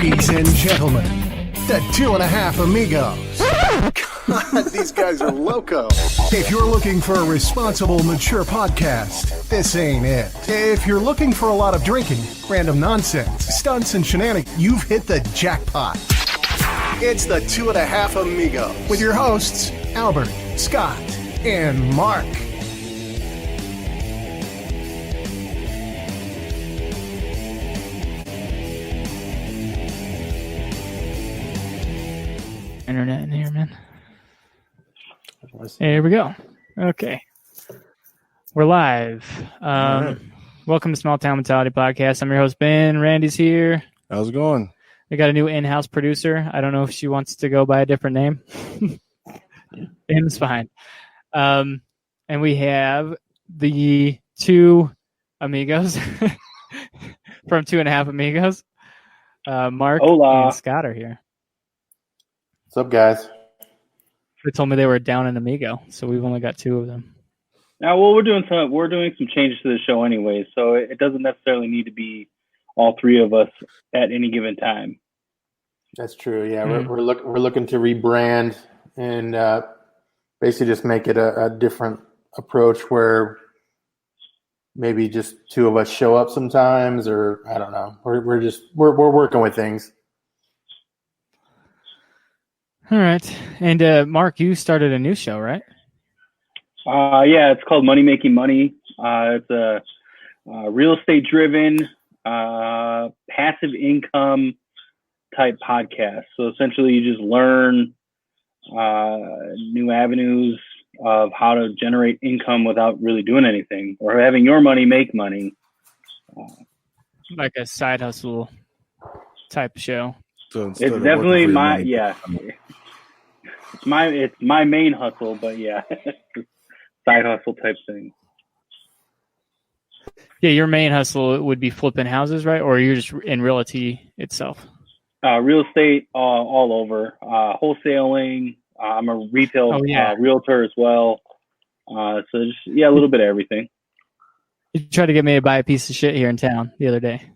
Ladies and gentlemen, the 2.5 Amigos. God, these guys are loco. If you're looking for a responsible, mature podcast, this ain't it. If you're looking for a lot of drinking, random nonsense, stunts, and shenanigans, you've hit the jackpot. It's the 2.5 Amigos. With your hosts, Albert, Scott, and Mark. Internet in here, man. Here we go. Okay. We're live. Welcome to Small Town Mentality Podcast. I'm your host, Ben. Randy's here. How's it going? We got a new in-house producer. I don't know if she wants to go by a different name. It's fine. And we have the two amigos from 2.5 Amigos. Mark Hola. and Scott are here. What's up, guys? They told me they were down an amigo, so we've only got two of them. Now, well, we're doing some changes to the show anyway, so it doesn't necessarily need to be all three of us at any given time. That's true. Yeah, we're looking to rebrand and basically just make it a different approach where maybe just two of us show up sometimes, or I don't know. We're working with things. All right. And Mark, you started a new show, right? Yeah, it's called Money Making Money. It's a real estate driven, passive income type podcast. So essentially you just learn new avenues of how to generate income without really doing anything, or having your money make money. Like a side hustle type show. So It's definitely it's my main hustle, but yeah, side hustle type thing. Yeah, your main hustle would be flipping houses, right? Or you're just in realty itself? Real estate all over, wholesaling. I'm a retail realtor as well. So just, a little bit of everything. You tried to get me to buy a piece of shit here in town the other day.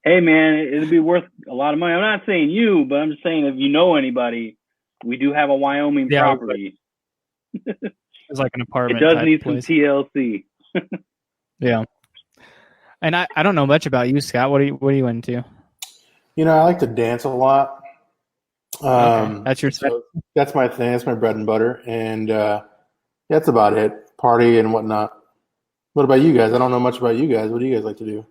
Hey man, it'd be worth a lot of money. I'm not saying you, but I'm just saying if you know anybody, we do have a Wyoming property. It's like an apartment. It does type need place. some TLC. Yeah. And I don't know much about you, Scott. What are you into? You know, I like to dance a lot. That's your so that's my thing. That's my bread and butter, and that's about it. Party and whatnot. What about you guys? I don't know much about you guys. What do you guys like to do?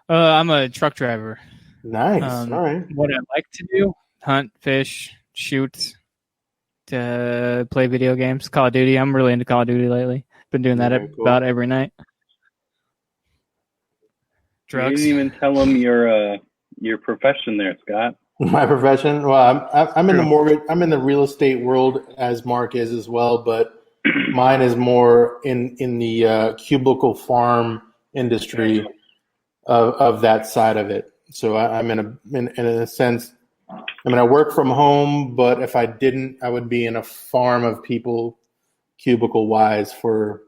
I'm a truck driver. Nice. All right. What I like to do: hunt, fish, shoot, to play video games. Call of Duty. I'm really into Call of Duty lately. Been doing that about every night. Drugs. You didn't even tell them your profession there, Scott. My profession? Well, I'm in the mortgage. I'm in the real estate world, as Mark is as well, but mine is more in the cubicle farm industry of that side of it. So I'm in a sense. I mean, I work from home, but if I didn't, I would be in a farm of people, cubicle wise, for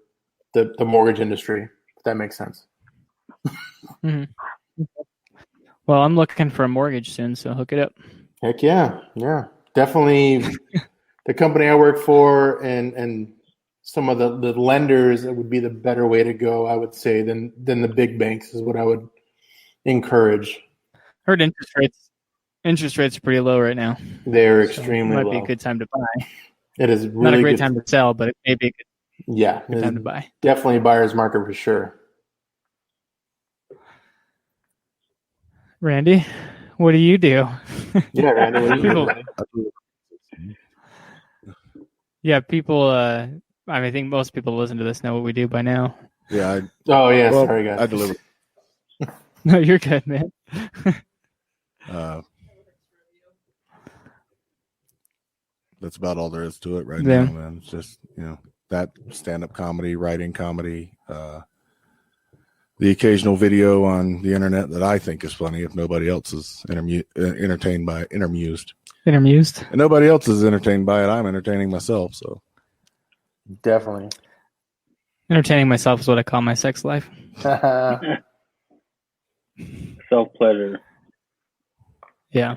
the mortgage industry. If that makes sense. Mm-hmm. Well, I'm looking for a mortgage soon, so hook it up. Heck yeah. Definitely the company I work for and some of the lenders, it would be the better way to go, I would say, than the big banks is what I would encourage. Heard interest rates are pretty low right now. They're extremely low. Might be a good time to buy. It is really not a great time to sell, but it may be a good time to buy. Definitely a buyer's market for sure. Randy, what do you do? Yeah, Randy, what do you do? Yeah, people. I think most people listen to this know what we do by now. Yeah. Sorry, guys. I deliver. No, you're good, man. That's about all there is to it right now, man. It's just, that stand-up comedy, writing comedy, the occasional video on the internet that I think is funny if nobody else is entertained by it, intermused. And nobody else is entertained by it. I'm entertaining myself, so. Definitely. Entertaining myself is what I call my sex life. Self-pleasure. Yeah.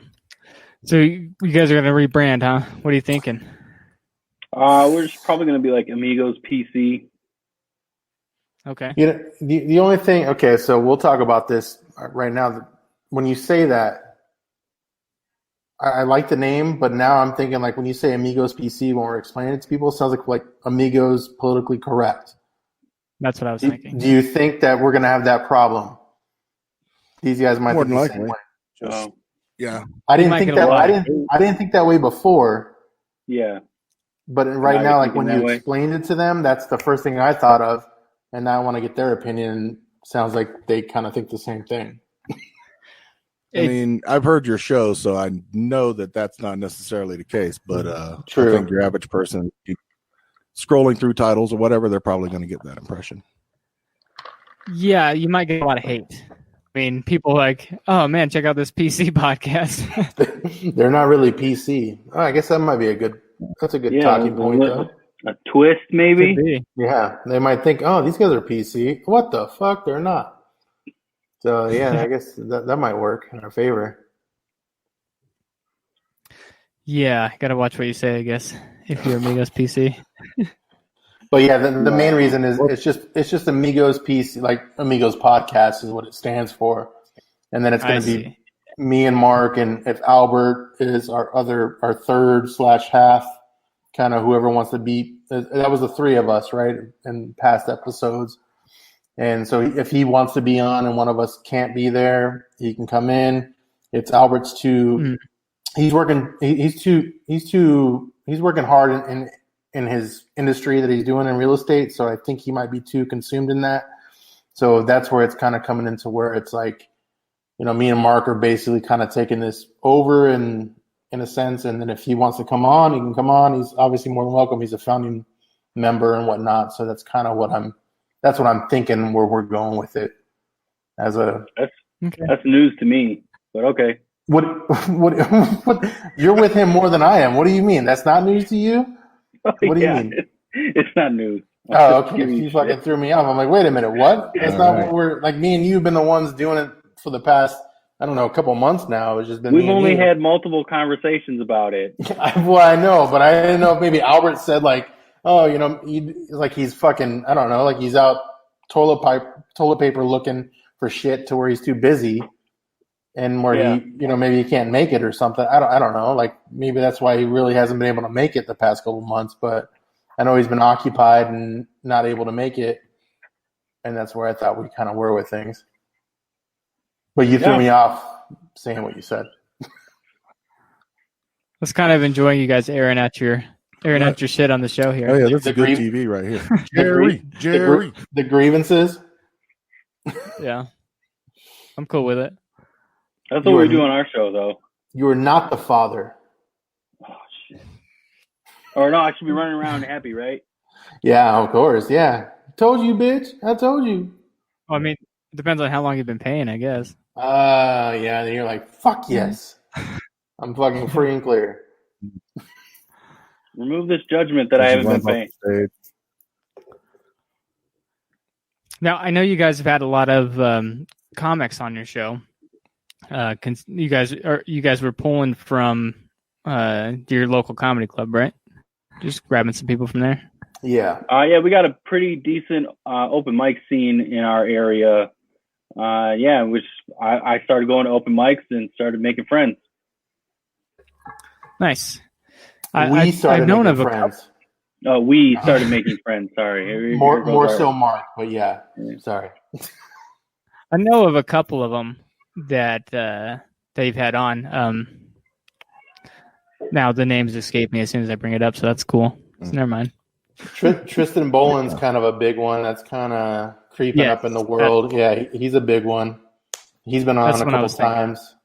So you guys are going to rebrand, huh? What are you thinking? We're just probably going to be like Amigos PC. Okay. You know, the only thing. Okay, so we'll talk about this right now. When you say that, I like the name, but now I'm thinking like when you say Amigos PC, when we're explaining it to people, it sounds like Amigos politically correct. That's what I was thinking. Do you think that we're going to have that problem? These guys might More think than the same likely. way. Just, yeah. I didn't might think get a that. lot I of didn't think that way before. Yeah. But right now, like when thinking you that way? explained it to them, that's the first thing I thought of, and now I want to get their opinion. Sounds like they kind of think the same thing. I mean, I've heard your show, so I know that that's not necessarily the case. But True. I think your average person scrolling through titles or whatever, they're probably going to get that impression. Yeah, you might get a lot of hate. I mean, people like, oh man, check out this PC podcast. They're not really PC. Oh, I guess that might be that's a good talking point, though. A twist, maybe? Could be. Yeah, they might think, oh, these guys are PC. What the fuck? They're not. So, yeah, I guess that might work in our favor. Yeah, gotta watch what you say, I guess, if you're Amigos PC. But yeah, the main reason is it's just Amigos PC, like Amigos Podcast is what it stands for, and then it's going to be me and Mark, and if Albert is our third/half, kind of whoever wants to be. That was the three of us, right, in past episodes. And so if he wants to be on and one of us can't be there, he can come in. It's Albert's too. He's working. He's working hard in his industry that he's doing in real estate. So I think he might be too consumed in that. So that's where it's kind of coming into where it's like, me and Mark are basically kind of taking this over in a sense. And then if he wants to come on, he can come on. He's obviously more than welcome. He's a founding member and whatnot. So that's kind of what I'm thinking where we're going with it. That's news to me, but okay. What you're with him more than I am. What do you mean? That's not news to you? What do you mean? It's not news. Oh, okay. You fucking threw me off. I'm like, wait a minute, what? That's not what we're like. Me and you have been the ones doing it for the past, I don't know, a couple months now. It's just been. We've only had multiple conversations about it. Well, I know, but I didn't know if maybe Albert said like, oh, like he's fucking, I don't know, like he's out toilet paper looking for shit to where he's too busy. And where he, maybe he can't make it or something. I don't know. Like maybe that's why he really hasn't been able to make it the past couple months. But I know he's been occupied and not able to make it, and that's where I thought we kind of were with things. But you threw me off saying what you said. I was kind of enjoying you guys airing out your shit on the show here. Oh yeah, that's a good TV right here. Jerry. The grievances. Yeah, I'm cool with it. That's what we do on our show, though. You are not the father. Oh, shit. Or no, I should be running around happy, right? Yeah, of course. Yeah. Told you, bitch. I told you. Well, I mean, it depends on how long you've been paying, I guess. Yeah. Then you're like, fuck yes. I'm fucking free and clear. Remove this judgment that I haven't been paying. Now, I know you guys have had a lot of comics on your show. You guys were pulling from your local comedy club, right? Just grabbing some people from there. Yeah. Yeah, we got a pretty decent open mic scene in our area. Which I started going to open mics and started making friends. Nice. We started making friends. Oh, we started making friends. Sorry. More so Mark, but yeah. Sorry. I know of a couple of them that they've had on. Now the names escape me as soon as I bring it up, so that's cool. So never mind. Tristan Boland's kind of a big one. That's kind of creeping up in the world. He's a big one. He's been on a couple times.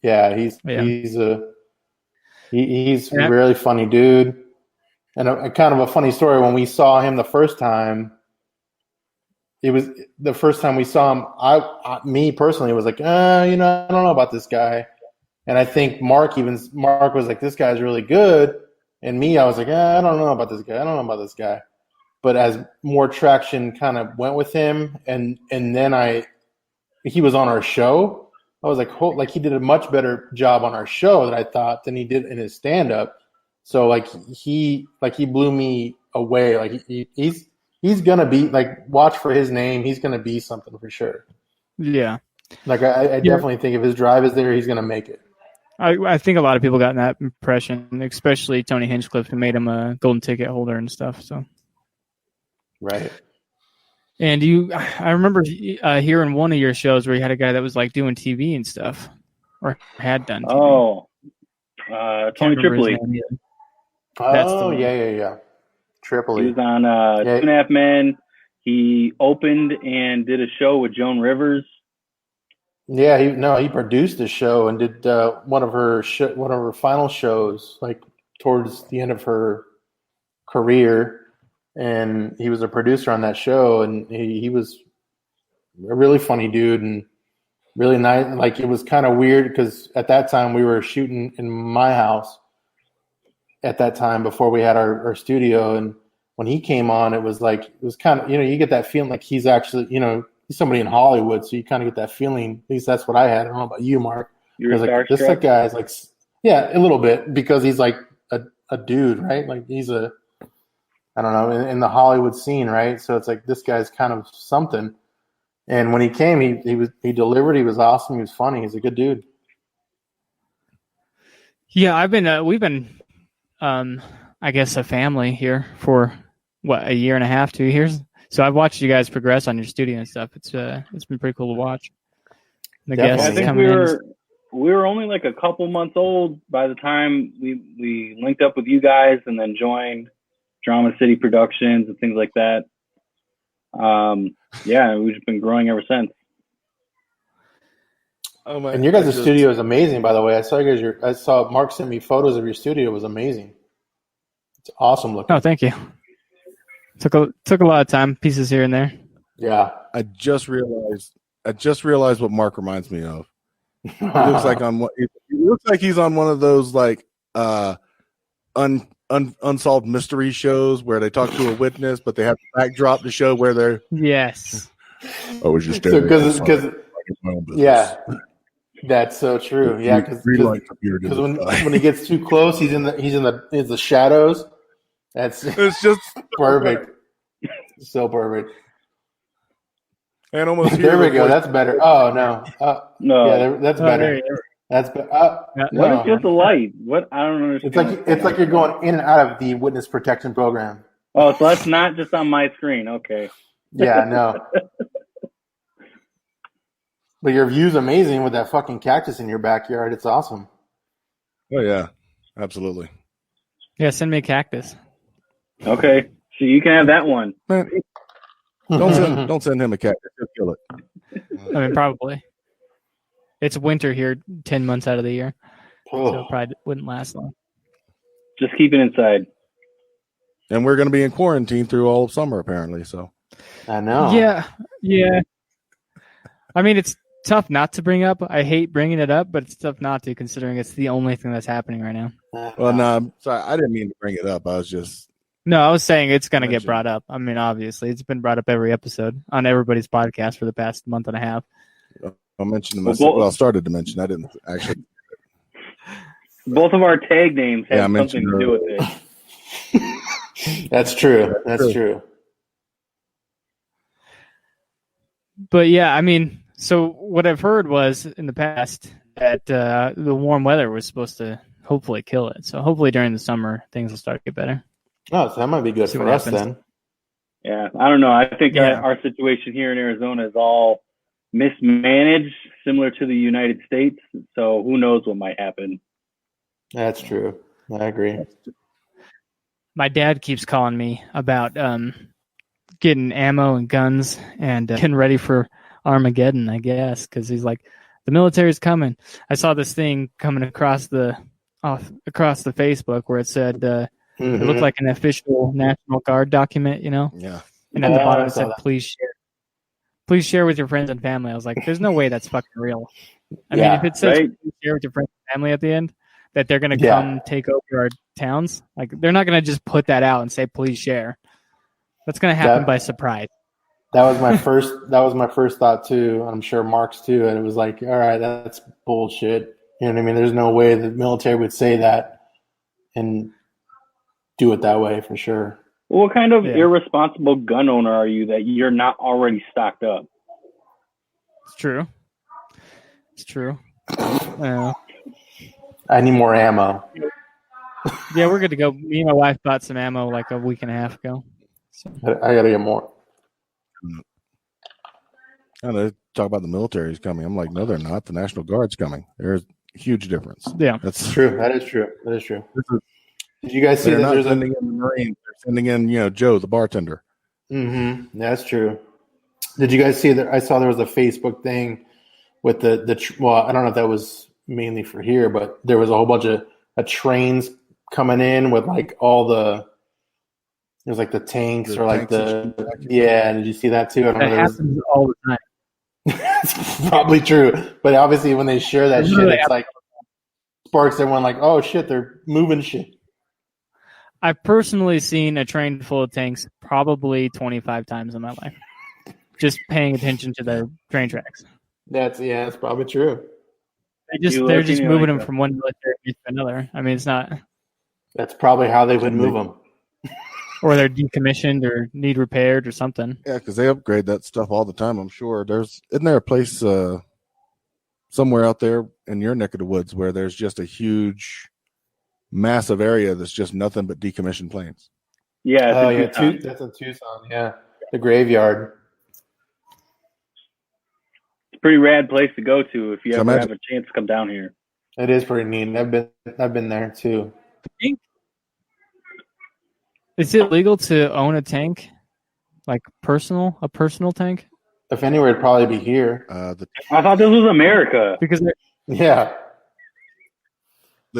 Yeah, he's a really funny dude. And a kind of a funny story, when we saw him the first time, it was the first time we saw him. Me personally was like, I don't know about this guy. And I think Mark was like, this guy's really good. And me, I was like, I don't know about this guy. But as more traction kind of went with him, and then he was on our show, I was like he did a much better job on our show that I thought than he did in his stand up. So like he blew me away. Like he's gonna be like, watch for his name. He's gonna be something for sure. Yeah. Like I definitely think if his drive is there, he's gonna make it. I think a lot of people got that impression, especially Tony Hinchcliffe, who made him a golden ticket holder and stuff. So. Right. And I remember hearing one of your shows where you had a guy that was like doing TV and stuff, or had done TV. Oh, Tony Tripoli. Oh, yeah. Tripoli. He was on 2.5 Men. He opened and did a show with Joan Rivers. Yeah, he produced the show and did one of her final shows, like towards the end of her career. And he was a producer on that show, and he was a really funny dude and really nice. Like, it was kind of weird because at that time we were shooting in my house at that time before we had our studio. And when he came on, it was kind of, you get that feeling like he's actually, he's somebody in Hollywood. So you kind of get that feeling, at least that's what I had. I don't know about you, Mark. You're like, this guy's like, yeah, a little bit, because he's like a dude, right? Like he's I don't know, in the Hollywood scene, right? So it's like, this guy's kind of something. And when he came, he delivered. He was awesome. He was funny. He's a good dude. Yeah, we've been, I guess, a family here for a year and a half, 2 years. So I've watched you guys progress on your studio and stuff. It's been pretty cool to watch. The guests I think coming in. we were only like a couple months old by the time we linked up with you guys and then joined Drama City Productions and things like that. Yeah, we've just been growing ever since. And your guys' studio is amazing, by the way. I saw Mark sent me photos of your studio. It was amazing. It's awesome looking. Oh, thank you. Took a lot of time, pieces here and there. Yeah. I just realized what Mark reminds me of. He looks like he's on one of those like unsolved mystery shows where they talk to a witness, but they have to backdrop to show where they're. Yes. I was just because yeah, that's so true. Yeah, because when he gets too close, he's in the shadows. It's just perfect. So perfect. And almost there we go. That's better. Oh no, no, yeah, that's better. That's better. What is just a light? What, I don't understand. It's like you're going in and out of the witness protection program. Oh, so that's not just on my screen. Okay. Yeah, no. But your view's amazing with that fucking cactus in your backyard. It's awesome. Oh yeah, absolutely. Yeah, send me a cactus. Okay, so you can have that one. Man, don't send him a cactus. He'll kill it. I mean, probably. It's winter here 10 months out of the year. Oh. So it probably wouldn't last long. Just keep it inside. And we're going to be in quarantine through all of summer, apparently. So I know. Yeah. I mean, it's tough not to bring up. I hate bringing it up, but it's tough not to, considering it's the only thing that's happening right now. Well, no, sorry, I didn't mean to bring it up. I was just. No, I was saying it's going to get brought up. I mean, obviously, it's been brought up every episode on everybody's podcast for the past month and a half. I mentioned it myself. Well, I started to mention. I didn't actually. Both of our tag names have something to do with it. That's true. That's true. But yeah, I mean, so what I've heard was in the past that the warm weather was supposed to hopefully kill it. So hopefully during the summer things will start to get better. Oh, so that might be good for us then. Yeah, I don't know. I think our situation here in Arizona is all mismanaged, similar to the United States. So who knows what might happen. That's true. I agree. My dad keeps calling me about getting ammo and guns and getting ready for Armageddon, I guess, because he's like, the military's coming. I saw this thing coming across the Facebook where it said it looked like an official National Guard document, Yeah. And at the bottom it said, please share with your friends and family. I was like, there's no way that's fucking real. I mean, if it says please share with your friends and family at the end, that they're going to come take over our towns, like they're not going to just put that out and say, please share. That's going to happen by surprise. That was my first. That was my first thought too. I'm sure Mark's too. And it was like, all right, that's bullshit. You know what I mean? There's no way the military would say that and do it that way for sure. Well, what kind of irresponsible gun owner are you that you're not already stocked up? It's true. It's true. I need more ammo. Yeah, we're good to go. Me and my wife bought some ammo like a week and a half ago. So. I gotta get more. And they talk about the military is coming. I'm like, no, they're not. The National Guard's coming. There's a huge difference. Yeah, that's true. That is true. That is true. Did you guys see that? They're not sending in the Marines. They're sending in, Joe, the bartender. Mm-hmm. That's true. Did you guys see that? I saw there was a Facebook thing with the well, I don't know if that was mainly for here, but there was a whole bunch of trains coming in with like all the. There's like the tanks or like the Did you see that too? I don't know. Happens all the time. It's probably true, but obviously when they share that shit, it's like sparks everyone like, oh shit, they're moving shit. I've personally seen a train full of tanks probably 25 times in my life, just paying attention to the train tracks. That's probably true. They're just moving them from one military to another. I mean, it's not. That's probably how they would move them. Or they're decommissioned or need repaired or something. Yeah, because they upgrade that stuff all the time, I'm sure. Isn't there a place somewhere out there in your neck of the woods where there's just a huge, massive area that's just nothing but decommissioned planes? Yeah. That's in Tucson, yeah. The graveyard. It's a pretty rad place to go to if you ever have a chance to come down here. It is pretty neat. I've been there too. Is it legal to own a tank, like a personal tank? If anywhere, it'd probably be here. I thought this was America. Because the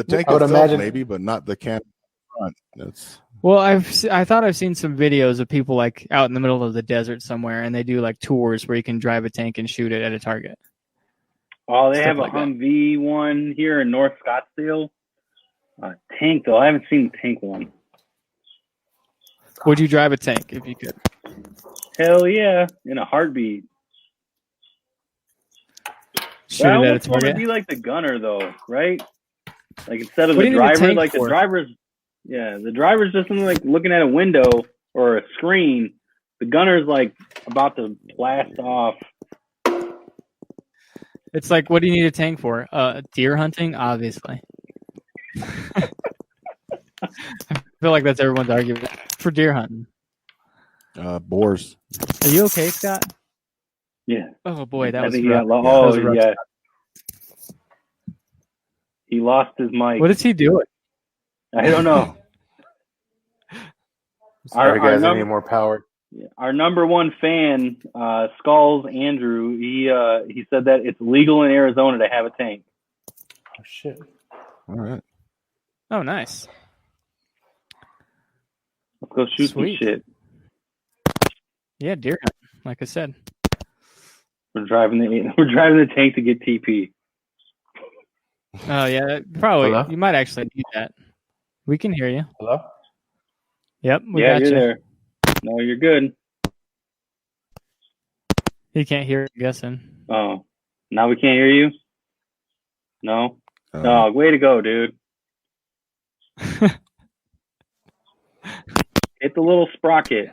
tank I would itself imagine maybe, but not the can front. Well, I thought I've seen some videos of people like out in the middle of the desert somewhere, and they do like tours where you can drive a tank and shoot it at a target. Oh, they have a Humvee one here in North Scottsdale. Tank though, I haven't seen the tank one. Would you drive a tank if you could? Hell yeah, in a heartbeat. Shoot I it at a almost want to target? be like the gunner though, right? Like instead of What do the you need a driver, tank like for? the driver's just like looking at a window or a screen. The gunner's like about to blast off. It's like, what do you need a tank for? Deer hunting, obviously. I feel like that's everyone's argument for deer hunting. Boars. Are you okay, Scott? Yeah. Oh boy, that was rough. rough. He lost his mic. What is he doing? I don't know. Sorry, guys, I need more power. Our number one fan, Skulls Andrew, he said that it's legal in Arizona to have a tank. Oh shit! All right. Oh, nice. Let's go shoot Sweet. some shit. Yeah, deer hunt. Like I said, We're driving the tank to get TP. oh yeah, probably. Hello? You might actually need that. We can hear you. Hello? Yep, we Yeah, got you're you. there. No, you're good. He can't hear. I'm guessing. Oh, now we can't hear you. No. Oh, way to go, dude. Hit the little sprocket.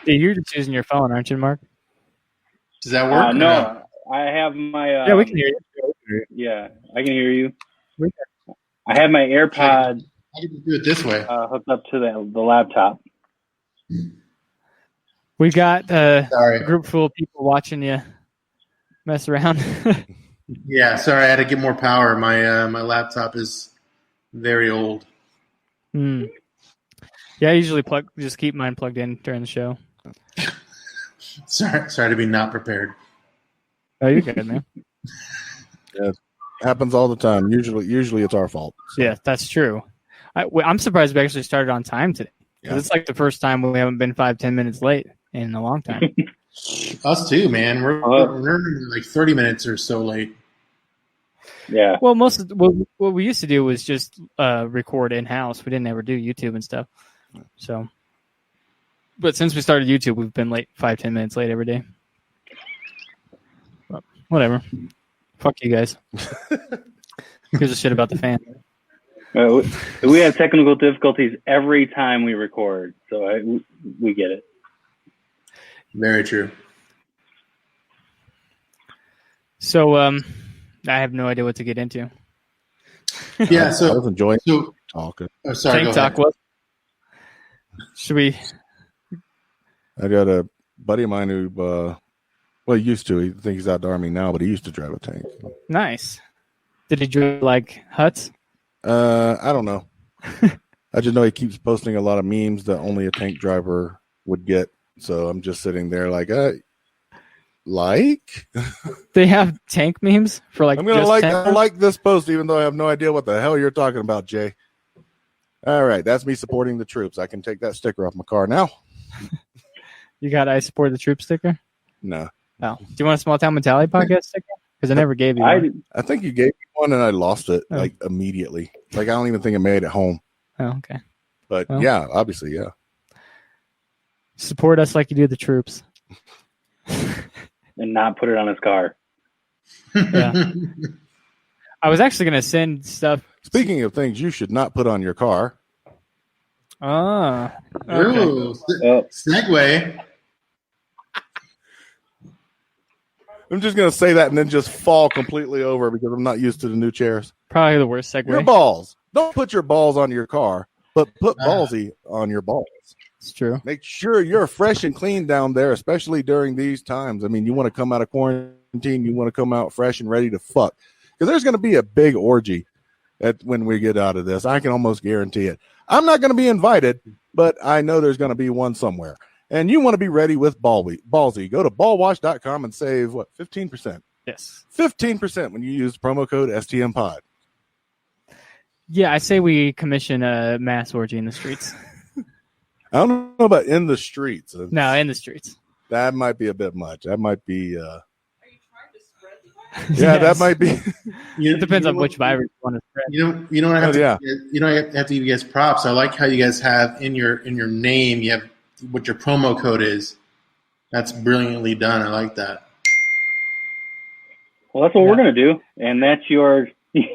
Yeah, you're just using your phone, aren't you, Mark? Does that work? No, I have my. Yeah, we can hear you. Yeah, I can hear you. We I have my AirPod I can do it this way. hooked up to the laptop. We got a Sorry. group full of people watching you mess around. Yeah, sorry. I had to get more power. My laptop is very old. Hmm. Yeah, I usually just keep mine plugged in during the show. Sorry to be not prepared. Oh, you're good, man. Yeah, happens all the time. Usually it's our fault. So. Yeah, that's true. I'm surprised we actually started on time today. 'Cause it's like the first time we haven't been 5-10 minutes late in a long time. Us too, man. We're like 30 minutes or so late. Yeah. Well, what we used to do was just record in house. We didn't ever do YouTube and stuff. So But since we started YouTube, we've been late 5-10 minutes late every day. But whatever. Fuck you guys. Gives a shit about the fan. We have technical difficulties every time we record, so we get it. Very true. So I have no idea what to get into. Yeah, I so was enjoying talking. oh, sorry, Tank go talk ahead. was. Should we? I got a buddy of mine who, he used to. He thinks he's out the Army now, but he used to drive a tank. Nice. Did he drive like huts? I don't know. I just know he keeps posting a lot of memes that only a tank driver would get. So I'm just sitting there like, They have tank memes for like. I'm gonna just tankers? like this post, even though I have no idea what the hell you're talking about, Jay. All right, that's me supporting the troops. I can take that sticker off my car now. You got I support the troop sticker. No, No. Do you want a Small Town Mentality podcast sticker? Because I never gave you one. I think you gave me one and I lost it Oh. like immediately. Like I don't even think I made it home. Oh, okay. But Well. yeah, obviously, yeah. Support us like you do the troops. And not put it on his car. Yeah. I was actually going to send stuff. Speaking of things you should not put on your car, Ah. Okay. Ooh, Oh, segue. I'm just gonna say that and then just fall completely over because I'm not used to the new chairs. Probably the worst segue. Your balls. Don't put your balls on your car, but put ballsy on your balls. It's true. Make sure you're fresh and clean down there, especially during these times. I mean, you want to come out of quarantine, you want to come out fresh and ready to fuck. Because there's going to be a big orgy when we get out of this. I can almost guarantee it. I'm not going to be invited, but I know there's going to be one somewhere. And you want to be ready with Ballsy. Go to ballwash.com and save, 15%? Yes. 15% when you use promo code STMPod. Yeah, I say we commission a mass orgy in the streets. I don't know about in the streets. No, in the streets. That might be a bit much. That might be... Are you trying to spread the virus? yeah, Yes. that might be... It depends on which virus you want to spread. You don't have Oh, to. yeah. You don't have to give you guys props. I like how you guys have in your name. You have what your promo code is. That's brilliantly done. I like that. well, that's what we're gonna do, and that's your. Did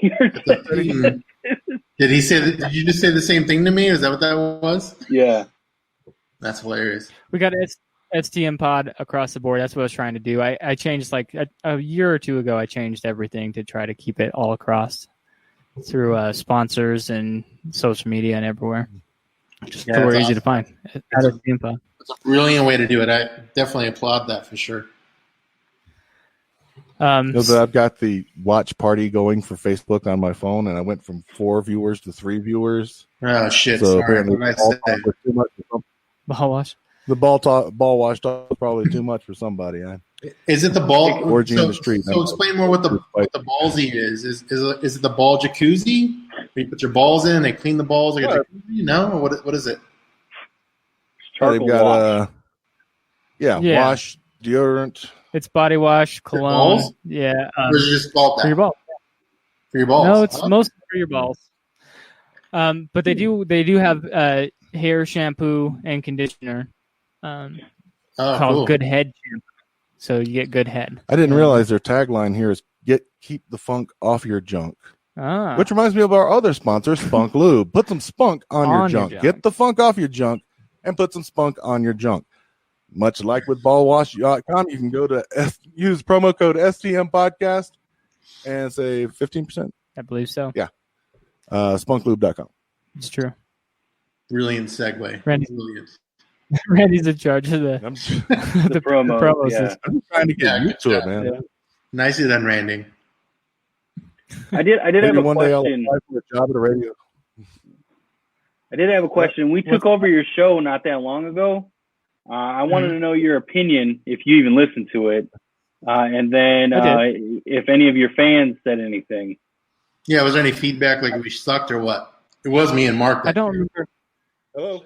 he say? Did you just say the same thing to me? Is that what that was? Yeah. That's hilarious. We got STM pod across the board. That's what I was trying to do. I changed like a year or two ago. I changed everything to try to keep it all across through sponsors and social media and everywhere. Just Yeah, so we're that's easy to find. At STM pod. It's a brilliant way to do it. I definitely applaud that for sure. I've got the watch party going for Facebook on my phone, and I went from 4 viewers to 3 viewers. Oh shit! So Sorry. apparently, What did I say? too much for some, Ball wash. the ball wash talk was probably too much for somebody. Is it the ball? Orgy in the street. So explain more what the ballsy is. Is it the ball jacuzzi? Where you put your balls in and they clean the balls like a jacuzzi? No, or what is it? They've Charcoal got Yeah. wash, deodorant. It's body wash, For cologne. balls? Yeah. Or is it just ball For your bath? balls. For your balls? No, it's Huh? mostly for your balls. But they do have hair shampoo and conditioner called cool. Good Head Shampoo. So you get good head. I didn't realize their tagline here is keep the funk off your junk. Ah. Which reminds me of our other sponsor, Spunk Lube. Put some spunk on your junk. Get the funk off your junk and put some spunk on your junk. Much like with ballwash.com, you can go to use promo code STM podcast and save 15%. I believe so. Yeah. Spunklube.com. It's true. Brilliant segue. Randy. Brilliant. Randy's in charge of the I'm, the promo, promo yeah. system. I'm trying to get Yeah, used to good it, job. man. Yeah. Nicely done, Randy. I did have Maybe a one day I'll question. apply for a job at the radio. I did have a question. We took over your show not that long ago. I wanted to know your opinion, if you even listened to it, and then I if any of your fans said anything. Yeah, was there any feedback like we sucked or what? It was me and Mark. I don't remember. Hello.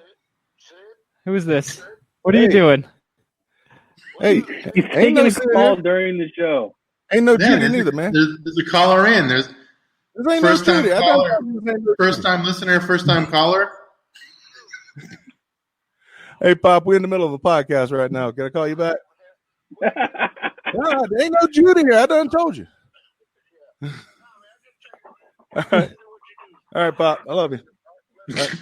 Who is this? What are you doing? Hey, He's ain't taking no a sitting call here. during the show. Ain't no Yeah, cheating either, man. There's a caller in. There's This ain't no first time cheating. caller. First time listener, first time caller. Hey, Pop, we're in the middle of a podcast right now. Can I call you back? Nah, there ain't no Judy here. I done told you. All right, Pop. I love you. All right,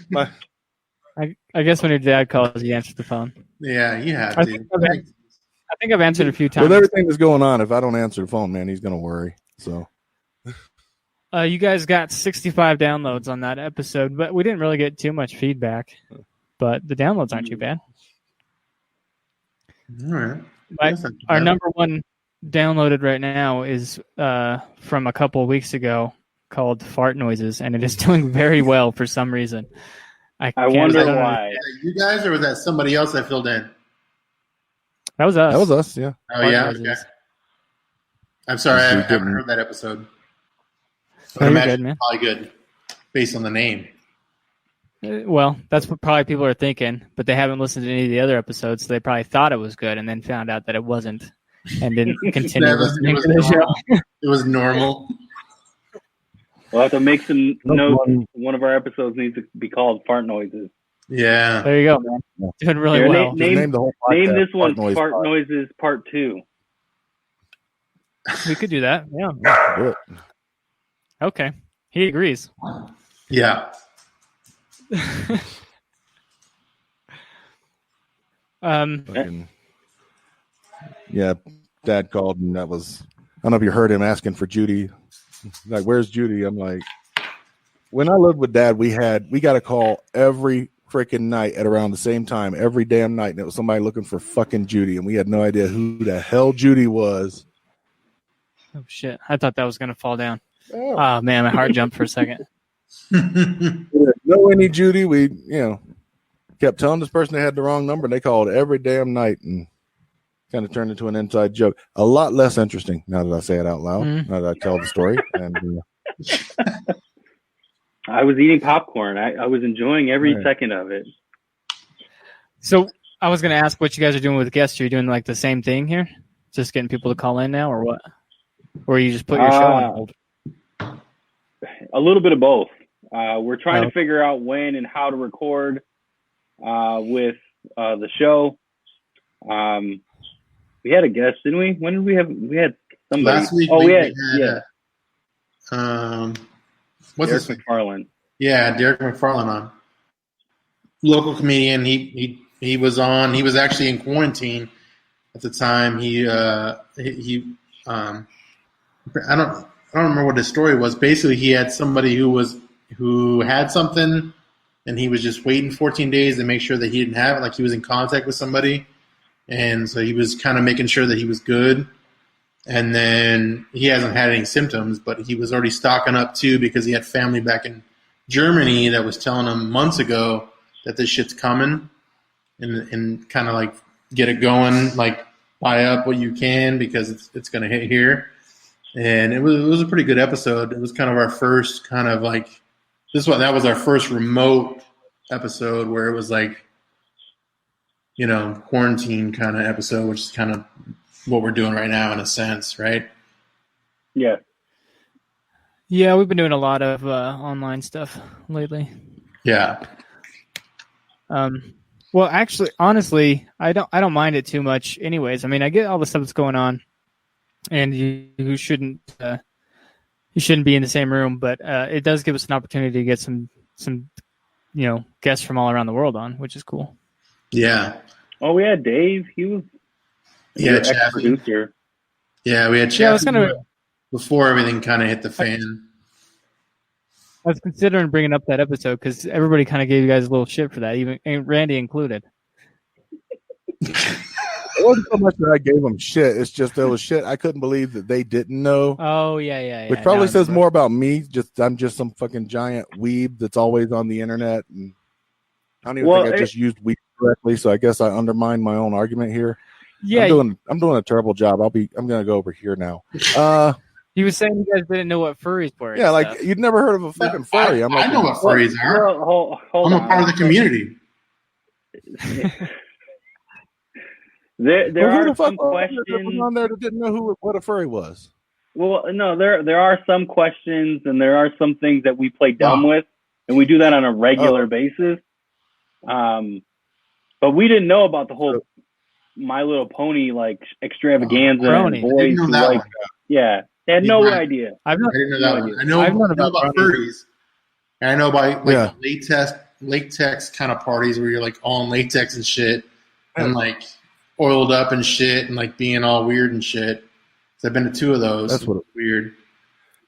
bye. I guess when your dad calls, you answer the phone. Yeah, you have I to. think I've answered a few times. With everything that's going on, if I don't answer the phone, man, he's gonna worry. So, You guys got 65 downloads on that episode, but we didn't really get too much feedback. But the downloads aren't too bad. All right. Our number one downloaded right now is from a couple of weeks ago, called Fart Noises, and it is doing very well for some reason. I wonder why. You guys, or was that somebody else that filled in? That was us. that was us, yeah. Oh, Fart yeah. Noises. Okay. I'm sorry, I We haven't didn't- heard that episode. But Oh, I you're imagine good, man. it's probably good based on the name. Well, that's what probably people are thinking, but they haven't listened to any of the other episodes, so they probably thought it was good and then found out that it wasn't and didn't continue It was listening to the show. normal. It was normal. We'll have to make some notes. One of our episodes needs to be called Fart Noises. Yeah. There you go, man. Doing really Here, well. Just name the whole Name podcast this one Noise Fart Pod. Noises Part 2. We could do that. Yeah. Do it. Okay. He agrees. Yeah. Fucking- yeah, Dad called, and that was. I don't know if you heard him asking for Judy. Like, where's Judy? I'm like, when I lived with Dad, we got a call every freaking night at around the same time, every damn night, and it was somebody looking for fucking Judy, and we had no idea who the hell Judy was. Oh shit! I thought that was gonna fall down. Oh. Oh man, my heart jumped for a second. We didn't know any Judy. We, kept telling this person they had the wrong number, and they called every damn night, and kind of turned into an inside joke. A lot less interesting now that I say it out loud. Mhm. Now that I tell the story, and I was eating popcorn. I was enjoying every Right. second of it. So I was gonna ask what you guys are doing with guests. Are you doing like the same thing here? Just getting people to call in now, or what? Or you just put your show on hold? A little bit of both. We're trying Oh. to figure out when and how to record with the show. We had a guest, didn't we? When did we have? We had somebody. Last week we had yeah. What's Derek his name? McFarland. Yeah, Derek McFarland on. Local comedian. He was on. He was actually in quarantine at the time. I don't remember what his story was. Basically, he had somebody who had something, and he was just waiting 14 days to make sure that he didn't have it. Like, he was in contact with somebody, and so he was kind of making sure that he was good. And then he hasn't had any symptoms, but he was already stocking up too because he had family back in Germany that was telling him months ago that this shit's coming, and kind of like get it going, like buy up what you can because it's going to hit here. And it was a pretty good episode. It was kind of our first kind of like that was our first remote episode where it was like, quarantine kind of episode, which is kind of what we're doing right now in a sense, right? Yeah. Yeah, we've been doing a lot of online stuff lately. Yeah. Well, actually, honestly, I don't mind it too much. Anyways, I mean, I get all the stuff that's going on, and you shouldn't be in the same room, but it does give us an opportunity to get some guests from all around the world on, which is cool. Yeah. Oh, we had Dave. He was Yeah, Chaffee. ex-producer. Yeah, we had Chaffee Yeah, I was gonna- before everything kind of hit the fan. I was considering bringing up that episode because everybody kind of gave you guys a little shit for that, even and Randy included. it wasn't so much that I gave them shit. It's just there was shit I couldn't believe that they didn't know. Oh yeah. Which probably No, I says remember. more about me. I'm just some fucking giant weeb that's always on the internet, and I don't even think I just used weeb correctly. So I guess I undermined my own argument here. Yeah, I'm doing a terrible job. I'm gonna go over here now. he was saying you guys didn't know what furries were. and Yeah, like stuff. you'd never heard of a fucking furry. I'm like, I know what furries are. Well, hold I'm on. a part of the community. There well, who are the fuck some was questions. on there that didn't know what a furry was? Well, no, there are some questions, and there are some things that we play dumb Oh. with, and we do that on a regular basis. But we didn't know about the whole My Little Pony like extravaganza Brony. and boys I didn't know who that like one. yeah. They had no idea. I've I not, didn't know that one. I know, I've known I know about about furries. And I know about like Yeah. latex kind of parties where you're like all in latex and shit, and like oiled up and shit, and like being all weird and shit. So I've been to 2 of those. That's what weird.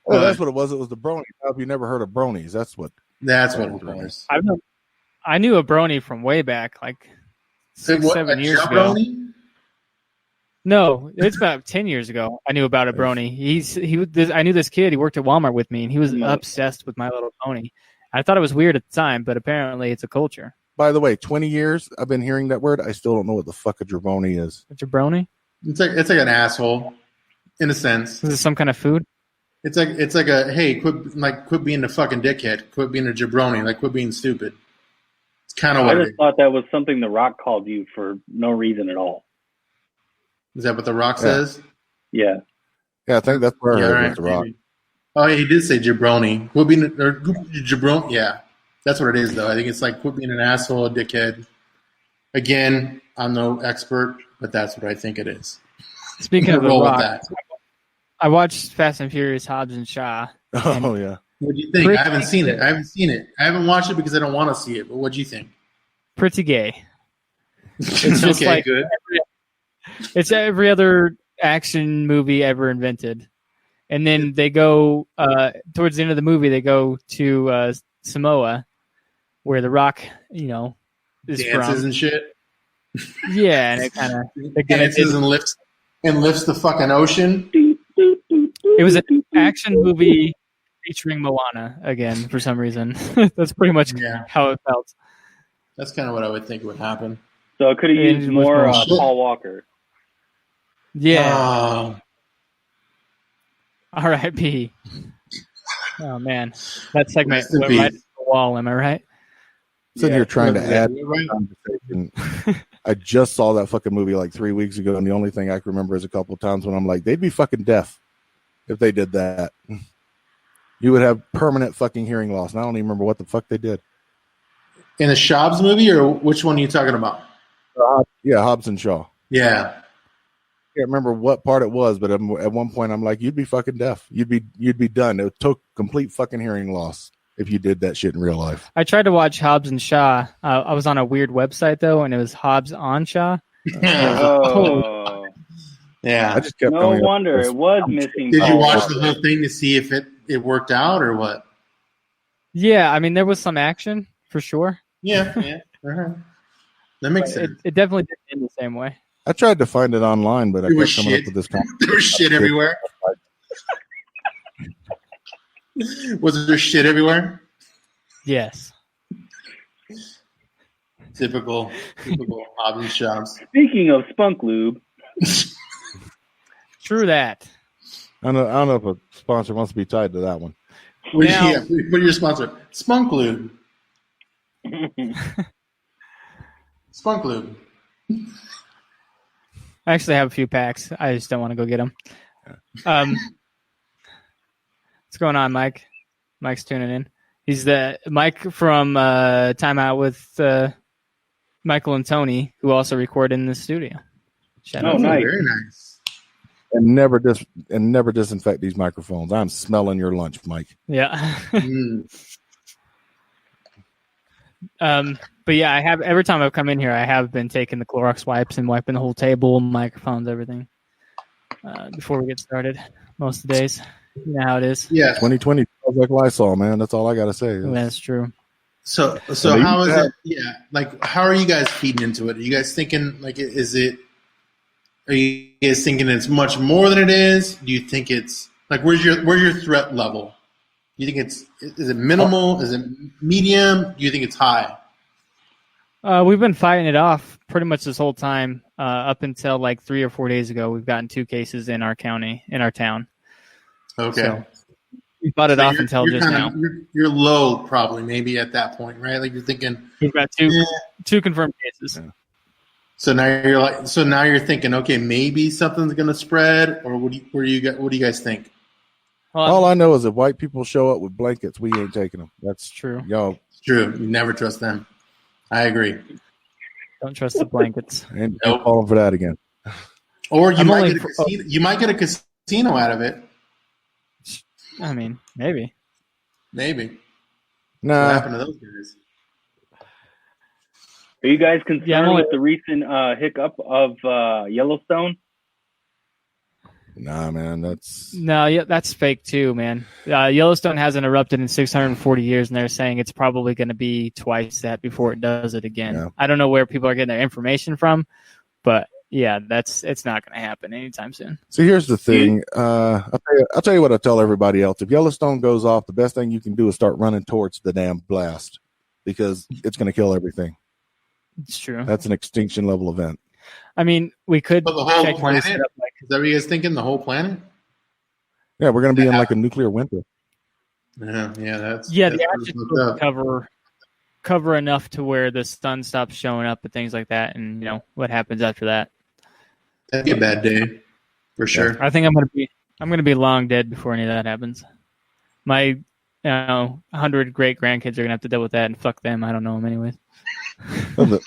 Oh, that's what it was. It was the bronies. How have you never heard of bronies? That's what. That's what it was. I knew a brony from way back, like Say what, 7 a years ago. jabroni? No, it's about 10 years ago. I knew about a brony. I knew this kid. He worked at Walmart with me, and he was obsessed with My Little Pony. I thought it was weird at the time, but apparently it's a culture. By the way, 20 years I've been hearing that word. I still don't know what the fuck a jabroni is. A jabroni? It's like an asshole, in a sense. Is it some kind of food? It's like a hey, quit being a fucking dickhead, quit being a jabroni, like quit being stupid. It's kind of I what it just thought that was something The Rock called you for no reason at all. is. That what The Rock says? Yeah. Yeah, I think that's where I Yeah, heard right, it, the rock. maybe. Oh, yeah, he did say jabroni. Quit being or jabroni. Yeah, that's what it is, though. I think it's like quit being an asshole, a dickhead. Again, I'm no expert, but that's what I think it is. Speaking of The roll with Rock, that. I watched Fast and Furious Hobbs and Shaw. Oh yeah. What do you think? I haven't seen it. I haven't watched it because I don't want to see it. But what do you think? Pretty gay. It's just Okay, like good. it's every other action movie ever invented. And then they go towards the end of the movie. They go to Samoa, where The Rock, is Dances from. and shit. Yeah, and it kind of Dances and lifts the fucking ocean. It was an action movie featuring Moana again for some reason. That's pretty much how it felt. That's kind of what I would think would happen. So it could have used It was more more- Paul Walker. Yeah. Oh, R.I.P. Oh man, that segment Rest in went right peace. to the wall. Am I right? Sitting here trying to add right. conversation. I just saw that fucking movie like 3 weeks ago, and the only thing I can remember is a couple of times when I'm like, they'd be fucking deaf if they did that. You would have permanent fucking hearing loss. And I don't even remember what the fuck they did. In the Shobbs movie, or which one are you talking about? Yeah, Hobbs and Shaw. Yeah. I can't remember what part it was, but at one point I'm like, you'd be fucking deaf. You'd be done. It took complete fucking hearing loss if you did that shit in real life. I tried to watch Hobbs and Shaw. I was on a weird website though, and it was Hobbs on Shaw. Oh, Yeah. I just kept no coming up wonder with it was missing. Did you Paul watch Walker. the whole thing to see if it worked out or what? Yeah, I mean there was some action for sure. Yeah. Uh-huh. That makes It, sense. it definitely didn't end the same way. I tried to find it online, but I There was kept coming shit. up with this kind There was shit everywhere. Was there shit everywhere? Yes. Typical Hobbs and Shobbs. Speaking of Spunk Lube, True that. I don't know if a sponsor wants to be tied to that one. Now- What are your sponsor? Spunk Lube. Spunk Lube. I actually have a few packs. I just don't want to go get them. What's going on, Mike? Mike's tuning in. He's the Mike from Time Out with Michael and Tony, who also record in the studio. Shout Oh, out. nice. Very nice. And never disinfect these microphones. I'm smelling your lunch, Mike. Yeah. Mm. But yeah, I have every time I've come in here, I have been taking the Clorox wipes and wiping the whole table, microphones, everything before we get started. Most of the days, you know how it is. Yeah. 2020 smells like Lysol, man. That's all I gotta say. That's true. So Maybe how is that- it? Yeah, like how are you guys feeding into it? Are you guys thinking like is it? Are you guys thinking it's much more than it is? Do you think it's like where's your threat level? Do you think is it minimal? Is it medium? Do you think it's high? We've been fighting it off pretty much this whole time up until like 3 or 4 days ago. We've gotten 2 cases in our county, in our town. Okay. So we fought it So off you're- until you're just kinda- now. You're low probably maybe at that point, right? Like you're thinking. We've got two confirmed cases. Yeah. So now you're thinking, okay, maybe something's gonna spread, or what do you guys think? Well, All I know is if white people show up with blankets, we ain't taking them. That's true. Yo, It's true. You never trust them. I agree. Don't trust the blankets. And don't fall for that again. Or you I'm might only get a casino. You might get a casino out of it. I mean, maybe. Maybe. What Nah, happened to those guys? Are you guys concerned Yeah, I'm only- with the recent hiccup of Yellowstone? nah, man. That's No, yeah, that's fake too, man. Yellowstone hasn't erupted in 640 years, and they're saying it's probably going to be twice that before it does it again. Yeah. I don't know where people are getting their information from, but yeah, it's not going to happen anytime soon. see. Here's the thing. I'll tell you what I tell everybody else. If Yellowstone goes off, the best thing you can do is start running towards the damn blast because it's going to kill everything. It's true. That's an extinction level event. I mean, we could But the whole check planet? this up, like, Is that what you guys thinking? The whole planet? Yeah, we're going to be in like a nuclear winter. Yeah, that's yeah, that's the pretty ashes fucked will up. cover enough to where the sun stops showing up and things like that, and what happens after that. That'd be a bad day for sure. I think I'm gonna be long dead before any of that happens. My 100 great grandkids are gonna have to deal with that, and fuck them. I don't know them anyways. So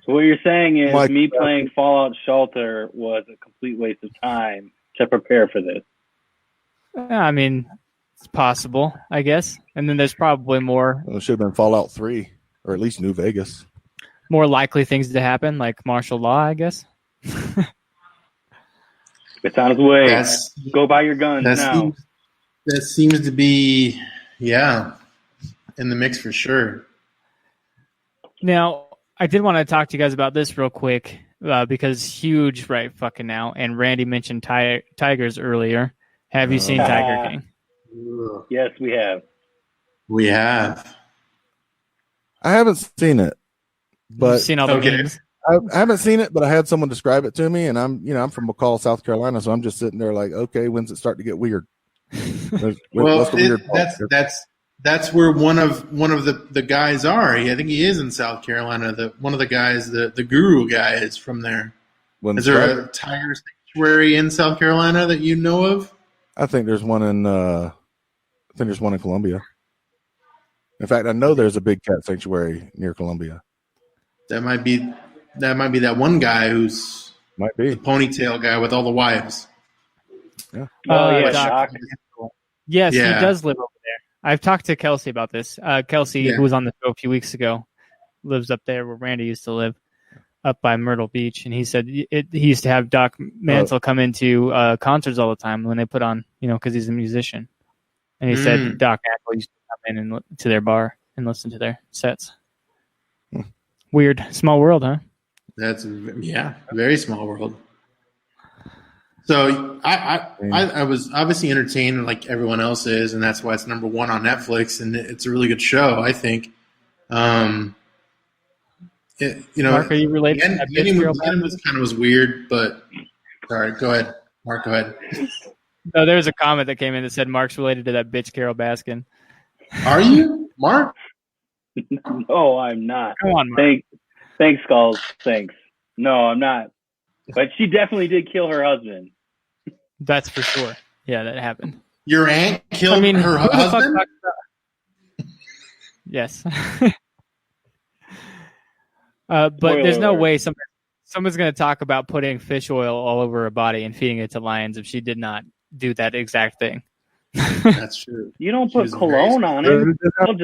what you're saying is Mike, me playing Fallout Shelter was a complete waste of time to prepare for this. I mean, it's possible, I guess. And then there's probably more It should have been Fallout 3 or at least New Vegas. likely things to happen, like martial law, I guess. It's on its way. That's Go buy your guns now. that seems to be in the mix for sure. Now, I did want to talk to you guys about this real quick because huge right fucking now. And Randy mentioned Tigers earlier. Have you seen Tiger King? Yes, we have. We have. I haven't seen it, but You've seen all the Okay. memes? I haven't seen it, but I had someone describe it to me, and I'm from McCall, South Carolina, so I'm just sitting there like, okay, when's it start to get weird? Well, What's the weird part? that's where one of the guys are. I think he is in South Carolina. One of the guys, the guru guy, is from there. When Is there a tiger sanctuary in South Carolina that you know of? I think there's one in Columbia. In fact, I know there's a big cat sanctuary near Columbia. That might be that one guy who's Might be. the ponytail guy with all the wives. Oh, yeah, Doc. Doc. Yes, Yeah. he does live over there. I've talked to Kelsey about this. Kelsey, Yeah. who was on the show a few weeks ago, lives up there where Randy used to live, up by Myrtle Beach. And he said he used to have Doc Mansell come into concerts all the time when they put on, because he's a musician. And he said Doc Mansell used to come in to their bar and listen to their sets. Weird. Small world, huh? That's very small world. So I was obviously entertained like everyone else is, and that's why it's number one on Netflix, and it's a really good show, I think. Mark, are you related to that the bitch girl? ending was weird, but sorry, go ahead. Mark, go ahead. No, there was a comment that came in that said Mark's related to that bitch Carol Baskin. Are you, Mark? No, I'm not. Come on, Mark. Thanks, Skulls. Thanks. No, I'm not. But she definitely did kill her husband. That's for sure. Yeah, that happened. Your aunt killed her who the fuck husband? talks about- Yes. But there's no alert. way someone's going to talk about putting fish oil all over her body and feeding it to lions if she did not do that exact thing. That's true. You don't She put was cologne on Where him. did this happen?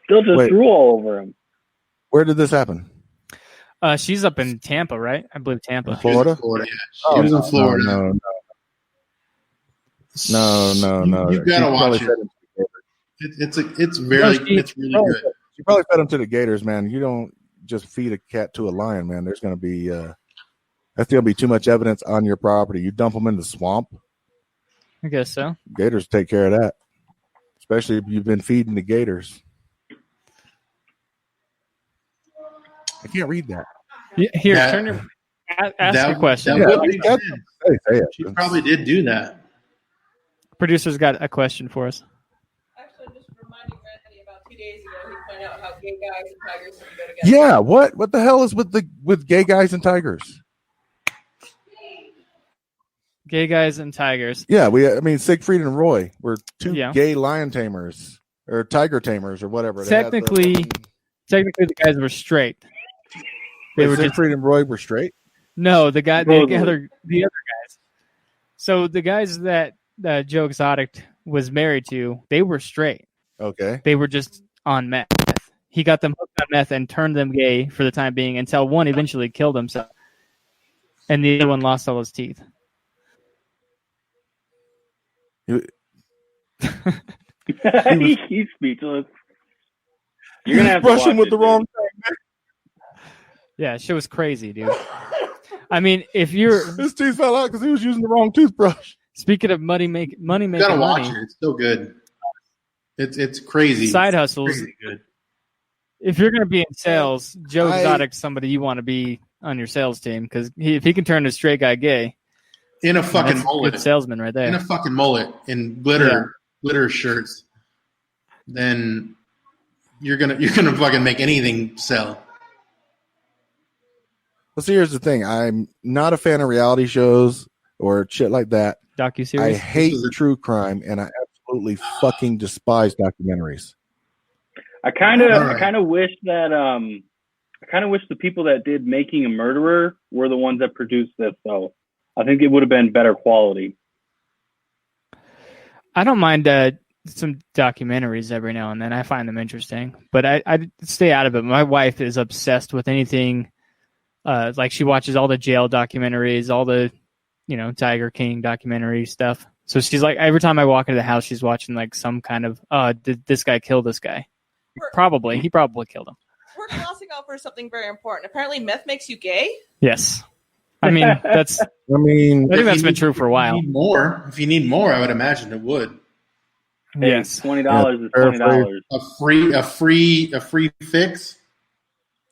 They'll just Wait. drool all over him. Where did this happen? She's up in Tampa, right? I believe Tampa. She was in Florida? Florida, yeah. She was in Florida. No. You've got to She watch probably it. fed him to the Gators. It's really good. She probably fed him to the Gators, man. You don't just feed a cat to a lion, man. There's going to be that's going to be too much evidence on your property. You dump them in the swamp, I guess so. Gators take care of that. Especially if you've been feeding the Gators. I can't read that. Here, That- turn your ask your question. That Yeah, would be that's- good. Say it. She probably did do that. Producer's got a question for us. Actually, just reminding Randy about 2 days ago, he pointed out how gay guys and tigers can go together. Yeah, what the hell is with gay guys and tigers? Gay guys and tigers. Yeah, Siegfried and Roy were two Yeah. gay lion tamers or tiger tamers or whatever. They had Technically the guys were straight. They were Siegfried and Roy were straight. No, the Supposedly. other guys. So the guys that Joe Exotic was married to, they were straight. Okay. They were just on meth. He got them hooked on meth and turned them gay for the time being until one eventually killed himself, and the other one lost all his teeth. He's speechless. You're gonna have to brushing watch with it, the dude. wrong thing. Yeah, shit was crazy, dude. I mean, if you're His teeth fell out because he was using the wrong toothbrush. speaking of money making You gotta watch money, it. It's so good. It's crazy. side hustles. Crazy good. If you're going to be in sales, Joe I- Exotic's somebody you want to be on your sales team because if he can turn a straight guy gay, In a that's fucking a mullet. good salesman right In there. a fucking mullet in glitter shirts, then you're gonna fucking make anything sell. Well, see, here's the thing. I'm not a fan of reality shows or shit like that. I Docuseries. hate true crime, and I absolutely fucking despise documentaries. I kind of wish that the people that did Making a Murderer were the ones that produced this. So I think it would have been better quality. I don't mind some documentaries every now and then. I find them interesting, but I stay out of it. My wife is obsessed with anything. Like she watches all the jail documentaries, all the, Tiger King documentary stuff. So she's like, every time I walk into the house, she's watching like some kind of, did this guy kill this guy? Probably. He probably killed him. We're glossing over something very important. Apparently, meth makes you gay. Yes. I mean, I think that's been true for a while. If you need more, I would imagine it would. Hey, Yes. $20 is $20. A free fix.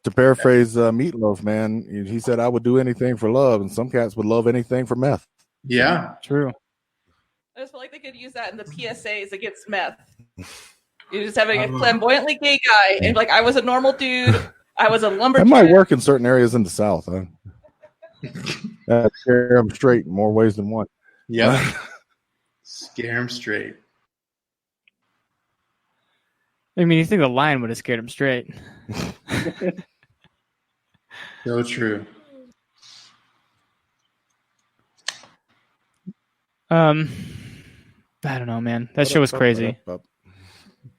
To paraphrase Meatloaf, man, he said, "I would do anything for love," and some cats would love anything for meth. Yeah. True. I just feel like they could use that in the PSAs against meth. You're just having a flamboyantly gay guy, and like, I was a normal dude. I was a lumberjack. That might work in certain areas in the South. Scare them straight in more ways than one. Yep. Scare him straight. I mean, you think the lion would have scared him straight. So true. I don't know, man. That show was crazy.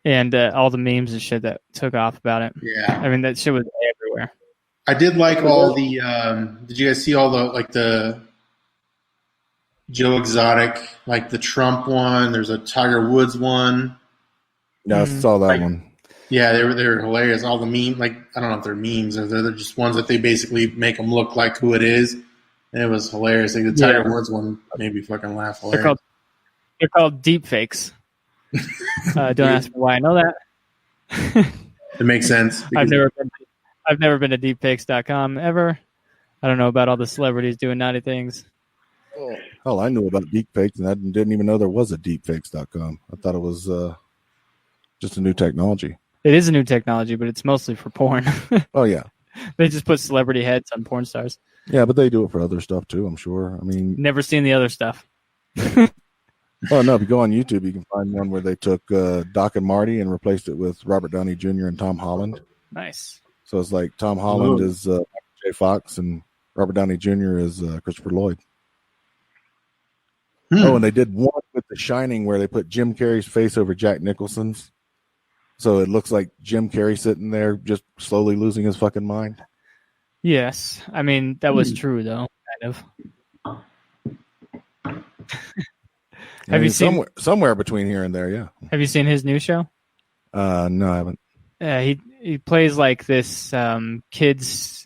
And all the memes and shit that took off about it. Yeah. I mean, that shit was everywhere. I did like all the. Did you guys see all the Joe Exotic, like the Trump one? There's a Tiger Woods one. Yeah, I saw that one. Yeah, they were hilarious. All the memes, like, I don't know if they're memes or they're just ones that they basically make them look like who it is. And it was hilarious. Like the Tiger Woods one made me fucking laugh. Hilarious. They're called deep fakes. Don't ask me why I know that. It makes sense. I've never been to deepfakes.com ever. I don't know about all the celebrities doing naughty things. Hell, I knew about deepfakes, and I didn't even know there was a deepfakes.com. I thought it was just a new technology. It is a new technology, but it's mostly for porn. Oh, yeah. They just put celebrity heads on porn stars. Yeah, but they do it for other stuff, too, I'm sure. I mean, Never seen the other stuff. oh, no, if you go on YouTube, you can find one where they took Doc and Marty and replaced it with Robert Downey Jr. and Tom Holland. Nice. So it's like Tom Holland is Michael J. Fox and Robert Downey Jr. is Christopher Lloyd. Oh, and they did one with The Shining where they put Jim Carrey's face over Jack Nicholson's. So it looks like Jim Carrey sitting there just slowly losing his fucking mind. Yes. I mean, that was true, though, kind of. Have you seen somewhere between here and there? Yeah. Have you seen his new show? No, I haven't. He plays like this kids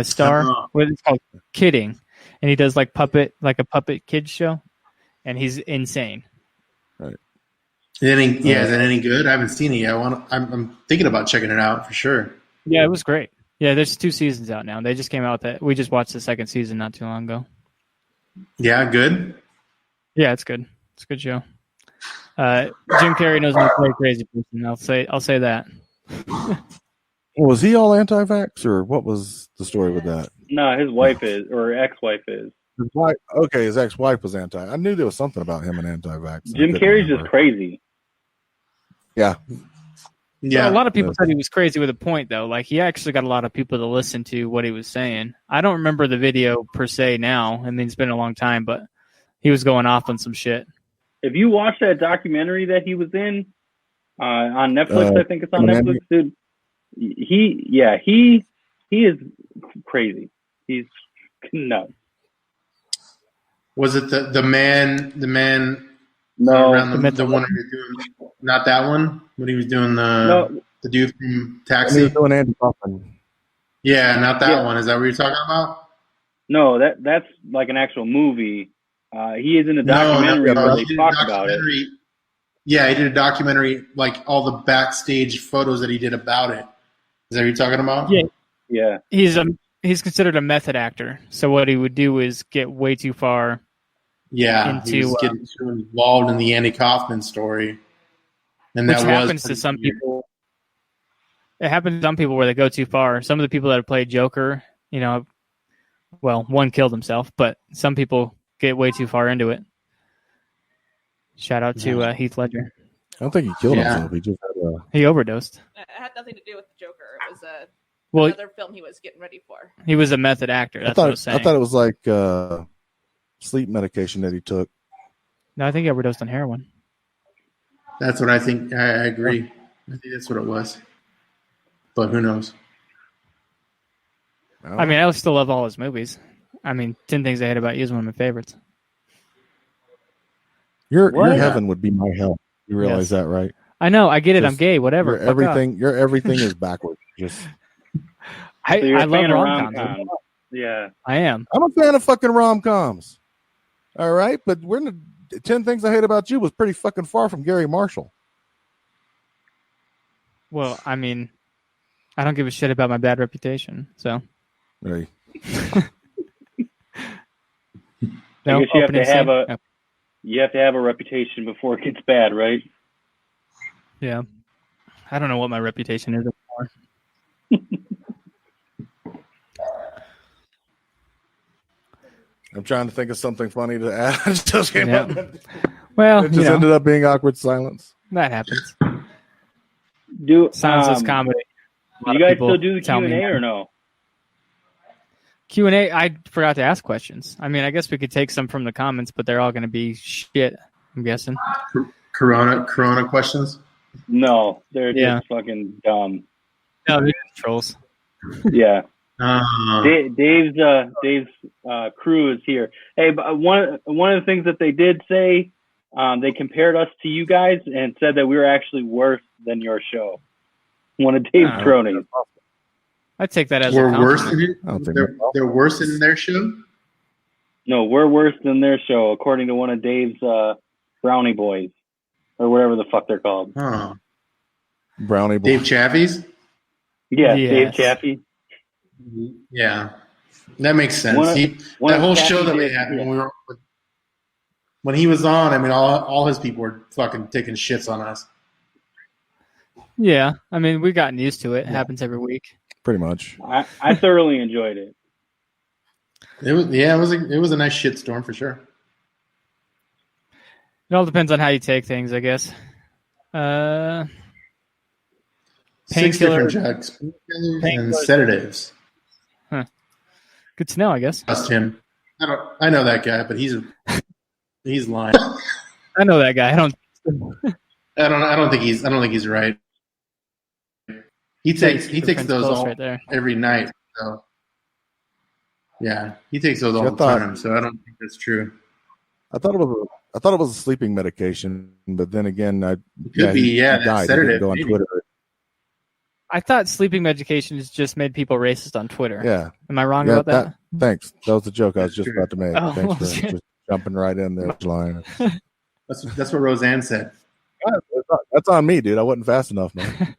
star. What it's called, Kidding, and he does like a puppet kids show, and he's insane. Right. Is that any good? I haven't seen it yet. I'm thinking about checking it out for sure. Yeah, it was great. Yeah, there's 2 seasons out now. They just came out we just watched the second season not too long ago. Yeah, good. Yeah, it's good. It's a good show. Jim Carrey knows how to play a crazy person. I'll say that. Was he all anti-vax, or what was the story with that? No, his wife is, or ex-wife is. His wife, okay, his ex-wife was anti. I knew there was something about him and anti-vax. Jim Carrey's just crazy. Yeah. Yeah. A lot of people said he was crazy with a point, though. Like, he actually got a lot of people to listen to what he was saying. I don't remember the video per se now. I mean, it's been a long time, but he was going off on some shit. If you watch that documentary that he was in on Netflix, I think it's on Netflix, dude. He is crazy. He's nuts. Was it the man? No, around the one he was doing, not that one. When he was doing the dude from Taxi. He was doing Andy Kaufman. Yeah, not that one. Is that what you're talking about? No, that's like an actual movie. He is in a documentary where they talk about it. Yeah, he did a documentary, like all the backstage photos that he did about it. Is that what you're talking about? Yeah. He's considered a method actor. So what he would do is get way too far. Yeah, he was getting too involved in the Andy Kaufman story, and which that happens to some people. It happens to some people where they go too far. Some of the people that have played Joker, one killed himself, but some people get way too far into it. Shout out to Heath Ledger. I don't think he killed himself. He just he overdosed. It had nothing to do with the Joker. It was another film he was getting ready for. He was a method actor. That's what I was saying. I thought it was like sleep medication that he took. No, I think he overdosed on heroin. That's what I think. I agree. I think that's what it was. But who knows? I mean, I still love all his movies. I mean, 10 Things I Hate About You is one of my favorites. Your heaven would be my hell. You realize that, right? I know. I get it. I'm gay. Whatever. Your everything is backwards. Just I love rom-coms. Yeah, I am. I'm a fan of fucking rom-coms. All right, but 10 Things I Hate About You was pretty fucking far from Gary Marshall. Well, I mean, I don't give a shit about my bad reputation, so. Right. I guess you have to have a reputation before it gets bad, right? Yeah. I don't know what my reputation is anymore. I'm trying to think of something funny to add. It just came up. Well, it just ended up being awkward silence. That happens. Sounds as comedy. Do you guys still do the Q&A or no? Q&A, I forgot to ask questions. I mean, I guess we could take some from the comments, but they're all going to be shit, I'm guessing. Corona questions? No, they're just fucking dumb. No, they're just trolls. Yeah. Dave's crew is here. Hey, but one of the things that they did say, they compared us to you guys and said that we were actually worse than your show. One of Dave's cronies. I take that as we're worse than they're worse than their show. No, we're worse than their show, according to one of Dave's Brownie Boys, or whatever the fuck they're called. Oh. Brownie Boys. Dave Chaffee's. Yeah, yes. Dave Chaffee. Yeah, that makes sense. That whole show that we had when he was on, I mean, all his people were fucking taking shits on us. Yeah, I mean, we've gotten used to it. It happens every week. Pretty much. I thoroughly enjoyed it. It was a nice shitstorm for sure. It all depends on how you take things, I guess. 6 different drugs, and sedatives. Huh. Good to know, I guess. Trust him. I know that guy, but he's lying. I know that guy. I don't think he's right. He takes those all right there every night. So yeah, he takes those all the time. So I don't think that's true. I thought it was a sleeping medication, but then again, he died. Sedative. Go on Twitter. I thought sleeping medications just made people racist on Twitter. Yeah. Am I wrong about that? Thanks. That was the joke I was just about to make. Thanks for just jumping right in there, line. That's what Roseanne said. That's on me, dude. I wasn't fast enough, man.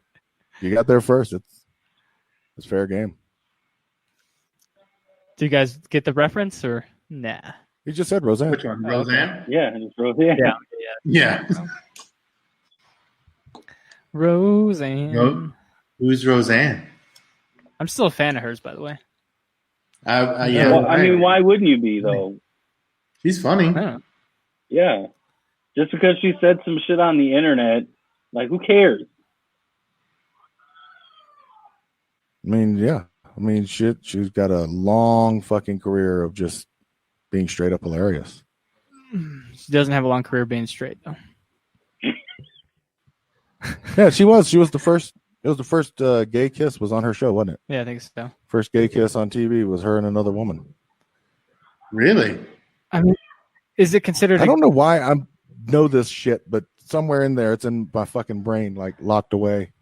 You got there first. It's fair game. Do you guys get the reference or nah? He just said Roseanne. Which one? Roseanne? Okay. Yeah, it's Roseanne. Yeah. Roseanne. Who's Roseanne? I'm still a fan of hers, by the way. I mean, why wouldn't you be though? She's funny. Yeah. Just because she said some shit on the internet, like, who cares? mean, yeah. I mean, shit. She's got a long fucking career of just being straight up hilarious. She doesn't have a long career being straight though. Yeah, she was. She was the first. It was the first gay kiss was on her show, wasn't it? Yeah, I think so. First gay kiss on TV was her and another woman. Really? I mean, is it considered? I don't know why I know this shit, but somewhere in there, it's in my fucking brain, like locked away,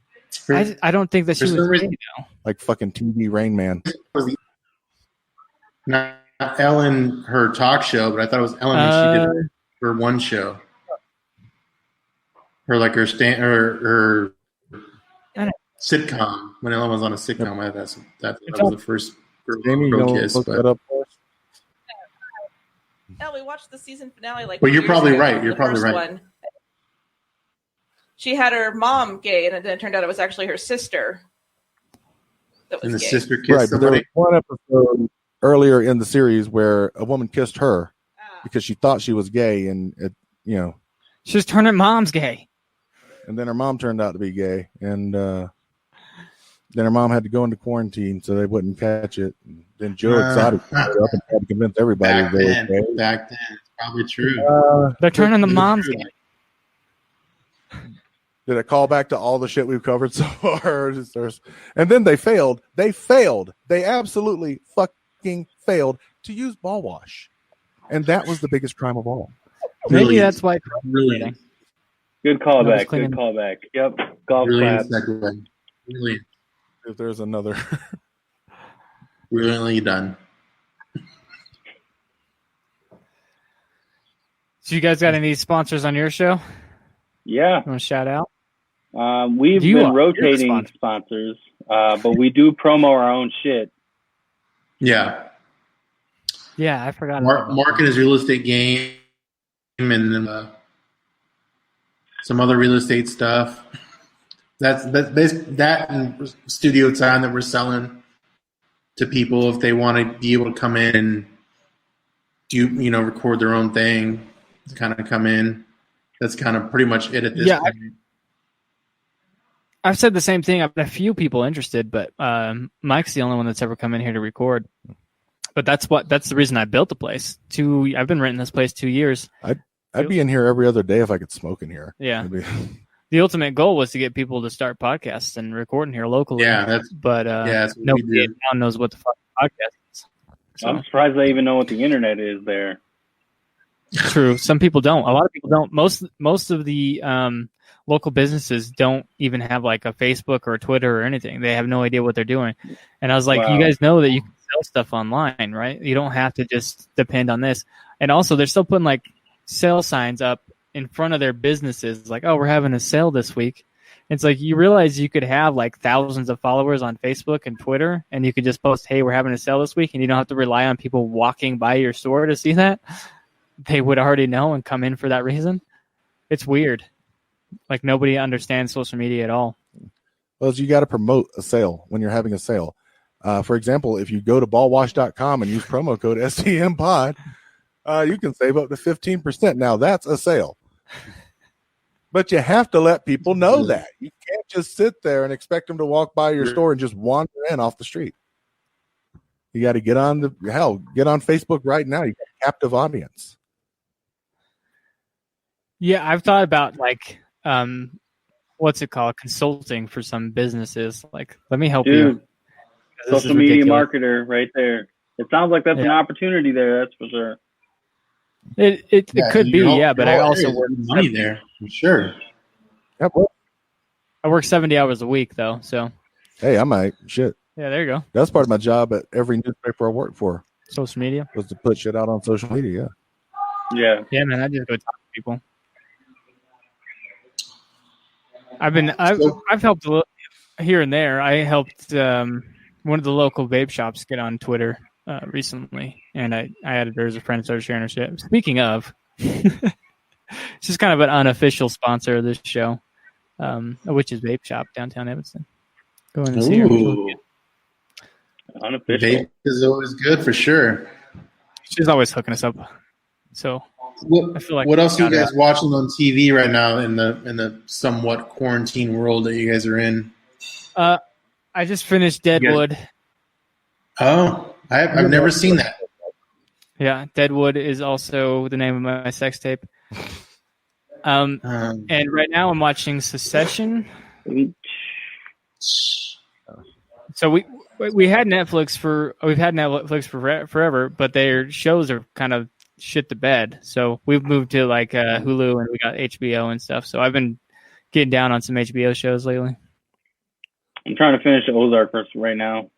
I don't think that she For was some reason- gay, though. like fucking TV Rain Man. Not Ellen, her talk show, but I thought it was Ellen when she did her one show. Her like her sitcom when Ellen was on a sitcom. That was the first Jamie, girl you kiss. look But that up for us? Yeah, we watched the season finale like. Well, 2 you're years probably ago, right. You're the probably first right. one. She had her mom gay, and then it turned out it was actually her sister. That was and the gay. sister kissed Right, but there was somebody. one episode earlier in the series where a woman kissed her because she thought she was gay, and it, you know, She was turning mom's gay. and then her mom turned out to be gay, and then her mom had to go into quarantine so they wouldn't catch it. And then Joe Exotic showed up and tried to convince everybody Back they were then, gay. it's probably true. They're turning the It's mom's true. gay. Did it call back to all the shit we've covered so far? And then they failed. They failed. They absolutely fucking failed to use ball wash. And that was the biggest crime of all. Maybe Brilliant. that's why. Brilliant. Good I was callback. cleaning- Good callback. Yep. Golf Brilliant clap. segue. Brilliant. If there's another. Brilliantly done. So you guys got any sponsors on your show? Yeah. You want to shout out? We've You been are. You're the rotating sponsor. sponsors, but we do promo our own shit. Yeah. Yeah, I forgot. Mark and his real estate game, and then some other real estate stuff. That's that and studio time that we're selling to people if they want to be able to come in and do record their own thing, to kind of come in. That's kind of pretty much it at this point. I've said the same thing. I've had a few people interested, but Mike's the only one that's ever come in here to record. But that's the reason I built the place. I've been renting this place 2 years. I'd be in here every other day if I could smoke in here. Yeah. It'd be- The ultimate goal was to get people to start podcasts and recording here locally. That's but that's what we nobody in do. town knows what the fuck podcast is. So, I'm surprised they even know what the internet is there. true. Some people don't. A lot of people don't. Most of the local businesses don't even have like a Facebook or a Twitter or anything. They have no idea what they're doing. And I was like, Wow. you guys know that you can sell stuff online, right? You don't have to just depend on this. And also, they're still putting like sale signs up in front of their businesses, like, oh, we're having a sale this week. It's like, you realize you could have like thousands of followers on Facebook and Twitter, and you could just post, hey, we're having a sale this week, and you don't have to rely on people walking by your store to see that. They would already know and come in for that reason. It's weird. Like, nobody understands social media at all. Well, you got to promote a sale when you're having a sale. For example, if you go to ballwash.com and use promo code STMPod, you can save up to 15%. Now, that's a sale. But you have to let people know that. You can't just sit there and expect them to walk by your store and just wander in off the street. You got to get on Facebook right now. You got a captive audience. Yeah, I've thought about like, what's it called? Consulting for some businesses. Like, let me help you. Dude, This social is media ridiculous. marketer right there. It sounds like that's an opportunity there, that's for sure. It could be, yeah, but I also work money there for sure. Yep. Well, I work 70 hours a week though, so hey, I might. Shit. yeah, there you go. That's part of my job at every newspaper I work for, Social media. was to put shit out on social media. Yeah. Yeah, man, I just go talk to people. I've helped a little here and there. I helped one of the local vape shops get on Twitter recently, and I added her as a friend, started sharing her shit. Speaking of, she's kind of an unofficial sponsor of this show, which is Vape Shop downtown Evanston. Go in and see her. Ooh. Unofficial. Vape is always good for sure. She's always hooking us up. So I feel like What else are you we got guys watching on TV right now in the somewhat quarantine world that you guys are in? I I just finished Deadwood. Oh, I've never seen that. Yeah, Deadwood is also the name of my sex tape. And right now I'm watching Succession. So we've had Netflix for forever, but their shows are kind of shit to bed. So we've moved to like Hulu, and we got HBO and stuff. So I've been getting down on some HBO shows lately. I'm trying to finish Ozark right now.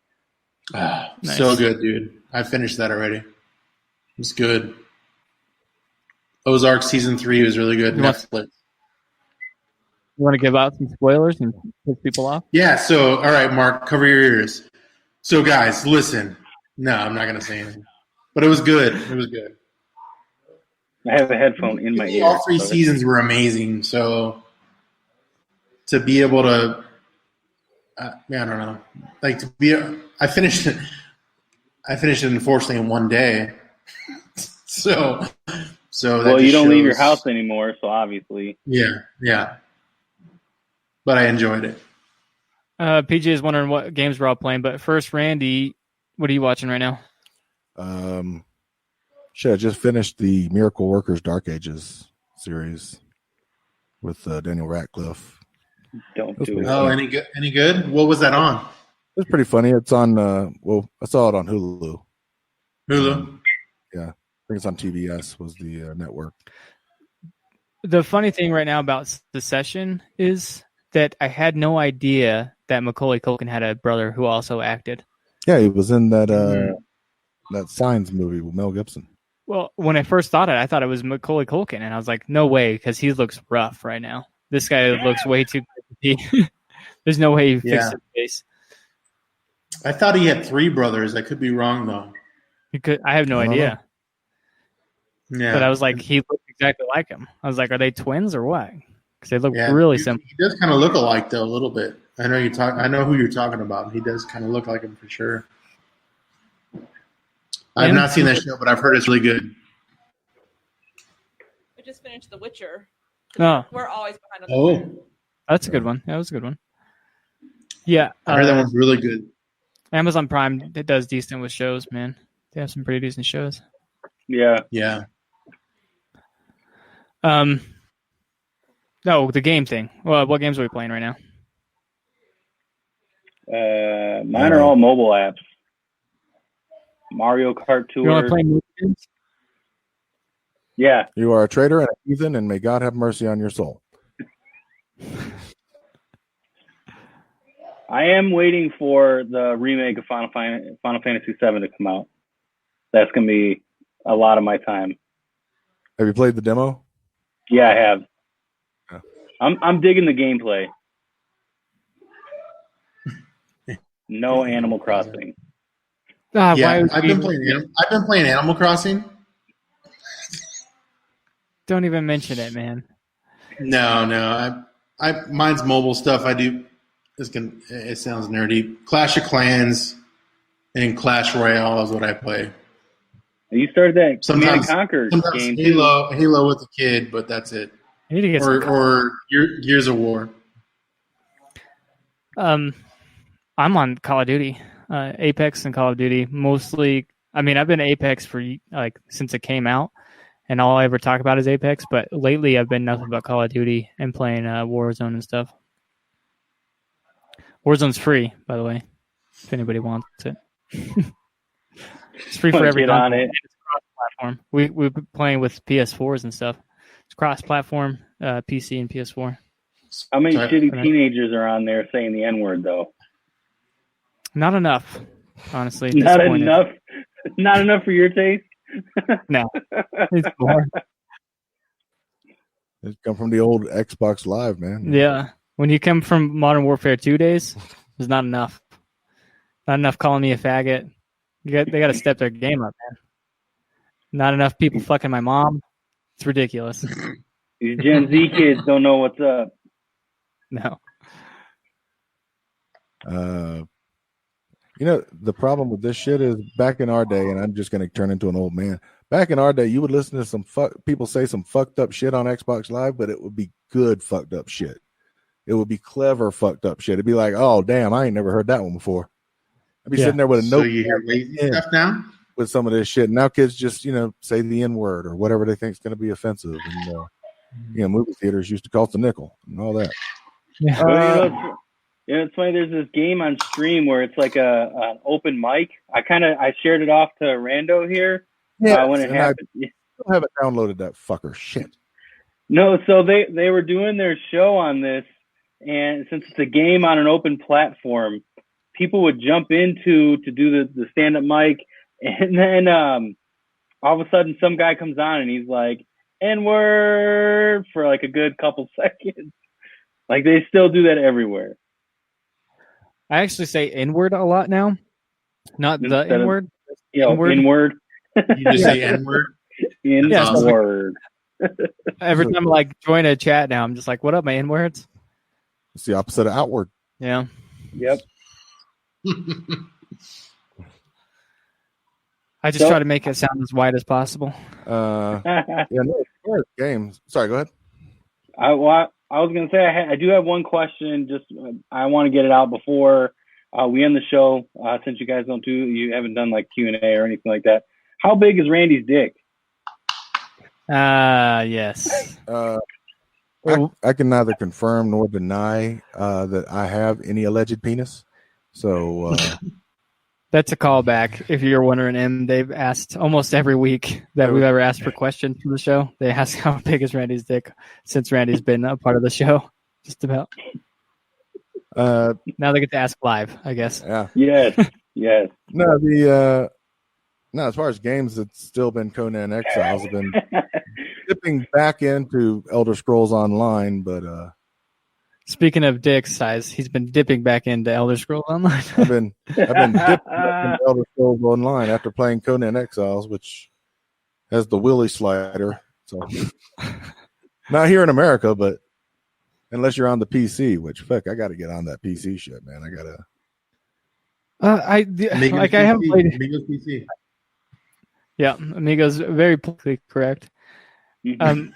Nice. So good, dude. I finished that already. It's good. Ozark season 3 was really good. Netflix. You want to give out some spoilers and piss people off? Yeah, so, all right, Mark, cover your ears. So, guys, listen. No, I'm not going to say anything. But it was good. It was good. I have a headphone in my ear. All 3 seasons were amazing. So, to be able to, I don't know. Like, I finished it, unfortunately, in one day. So well, you don't leave your house anymore, so obviously. Yeah. But I enjoyed it. PJ is wondering what games we're all playing, but first, Randy, what are you watching right now? I just finished the Miracle Workers Dark Ages series with Daniel Radcliffe. Don't do it. Oh, any good? What was that on? It's pretty funny. It's on, I saw it on Hulu. Hulu? Yeah. I think it's on TBS was the network. The funny thing right now about Succession is that I had no idea that Macaulay Culkin had a brother who also acted. Yeah, he was in that that Signs movie with Mel Gibson. Well, when I first thought it, I thought it was Macaulay Culkin, and I was like, no way, because he looks rough right now. This guy looks way too creepy. There's no way he fixed his face. I thought he had 3 brothers. I could be wrong, though. I have no idea. Yeah. But I was like, he looked exactly like him. I was like, are they twins or what? Because they look really similar. He does kind of look alike, though, a little bit. I know who you're talking about. He does kind of look like him for sure. I've not seen that show, but I've heard it's really good. We just finished The Witcher. Oh. We're always behind on the Witcher. That's a good one. That was a good one. Yeah. I heard that one's really good. Amazon Prime, it does decent with shows, man. They have some pretty decent shows. Yeah. Yeah. No, the game thing. Well, what games are we playing right now? Mine are all mobile apps. Mario Kart Tour. You want to play mobile games? Yeah. You are a traitor and a heathen, and may God have mercy on your soul. I am waiting for the remake of Final Fantasy VII to come out. That's going to be a lot of my time. Have you played the demo? Yeah, I have. Yeah. I'm digging the gameplay. No Animal Crossing. I've been playing Animal Crossing. Don't even mention it, man. No. Mine's mobile stuff. I do. It sounds nerdy. Clash of Clans and Clash Royale is what I play. You started that sometimes Conquer game Halo with a kid, but that's it. You need to get or Gears of War. I'm on Call of Duty, Apex and Call of Duty mostly. I mean, I've been Apex for since it came out, and all I ever talk about is Apex. But lately, I've been nothing but Call of Duty and playing Warzone and stuff. Warzone's free, by the way, if anybody wants it. It's free for every on it. It's cross-platform. We've been playing with PS4s and stuff. It's cross-platform, PC and PS4. How many shitty teenagers are on there saying the N-word, though? Not enough, honestly. Not enough? Not enough for your taste? No. It's more. It come from the old Xbox Live, man. Yeah. When you come from Modern Warfare 2 days, there's not enough. Not enough calling me a faggot. They got to step their game up, man. Not enough people fucking my mom. It's ridiculous. These Gen Z kids don't know what's up. No. The problem with this shit is back in our day, and I'm just going to turn into an old man. Back in our day, you would listen to some people say some fucked up shit on Xbox Live, but it would be good fucked up shit. it would be clever fucked up shit. It'd be like, oh damn, I ain't never heard that one before. I'd be sitting there with a So note. you hear lazy stuff now? With some of this shit. Now kids just, say the N-word or whatever they think is going to be offensive. And, movie theaters used to cost a nickel and all that. Yeah. It's funny. There's this game on stream where it's like an open mic. I shared it off to Rando here when it happened. I haven't downloaded that fucker. Shit. No, so they were doing their show on this, and since it's a game on an open platform, people would jump into to do the stand-up mic, and then all of a sudden some guy comes on and he's like, N-word for like a good couple seconds. Like they still do that everywhere. I actually say N-word a lot now. Not the N-word. N-word. You just say N-word? N-word. Every time I join a chat now, I'm just like, what up, my N-words? It's the opposite of outward. Yeah. Yep. I just try to make it sound as wide as possible. Games. Sorry, go ahead. I was going to say I do have one question. Just I want to get it out before we end the show. Since you guys you haven't done like Q&A or anything like that. How big is Randy's dick? Yes. I can neither confirm nor deny that I have any alleged penis. So that's a callback. If you're wondering, M, they've asked almost every week that we've ever asked for questions from the show. They ask how big is Randy's dick since Randy's been a part of the show. Just about. Now they get to ask live, I guess. Yeah. Yes. No, as far as games, it's still been Conan Exiles. I've been dipping back into Elder Scrolls Online, but speaking of dick size, he's been dipping back into Elder Scrolls Online. I've been dipping back into Elder Scrolls Online after playing Conan Exiles, which has the Willy slider. So not here in America, but unless you're on the PC, which fuck, I got to get on that PC shit, man. I gotta. I haven't played Amigos PC. Yeah, Amigo's very politically correct. I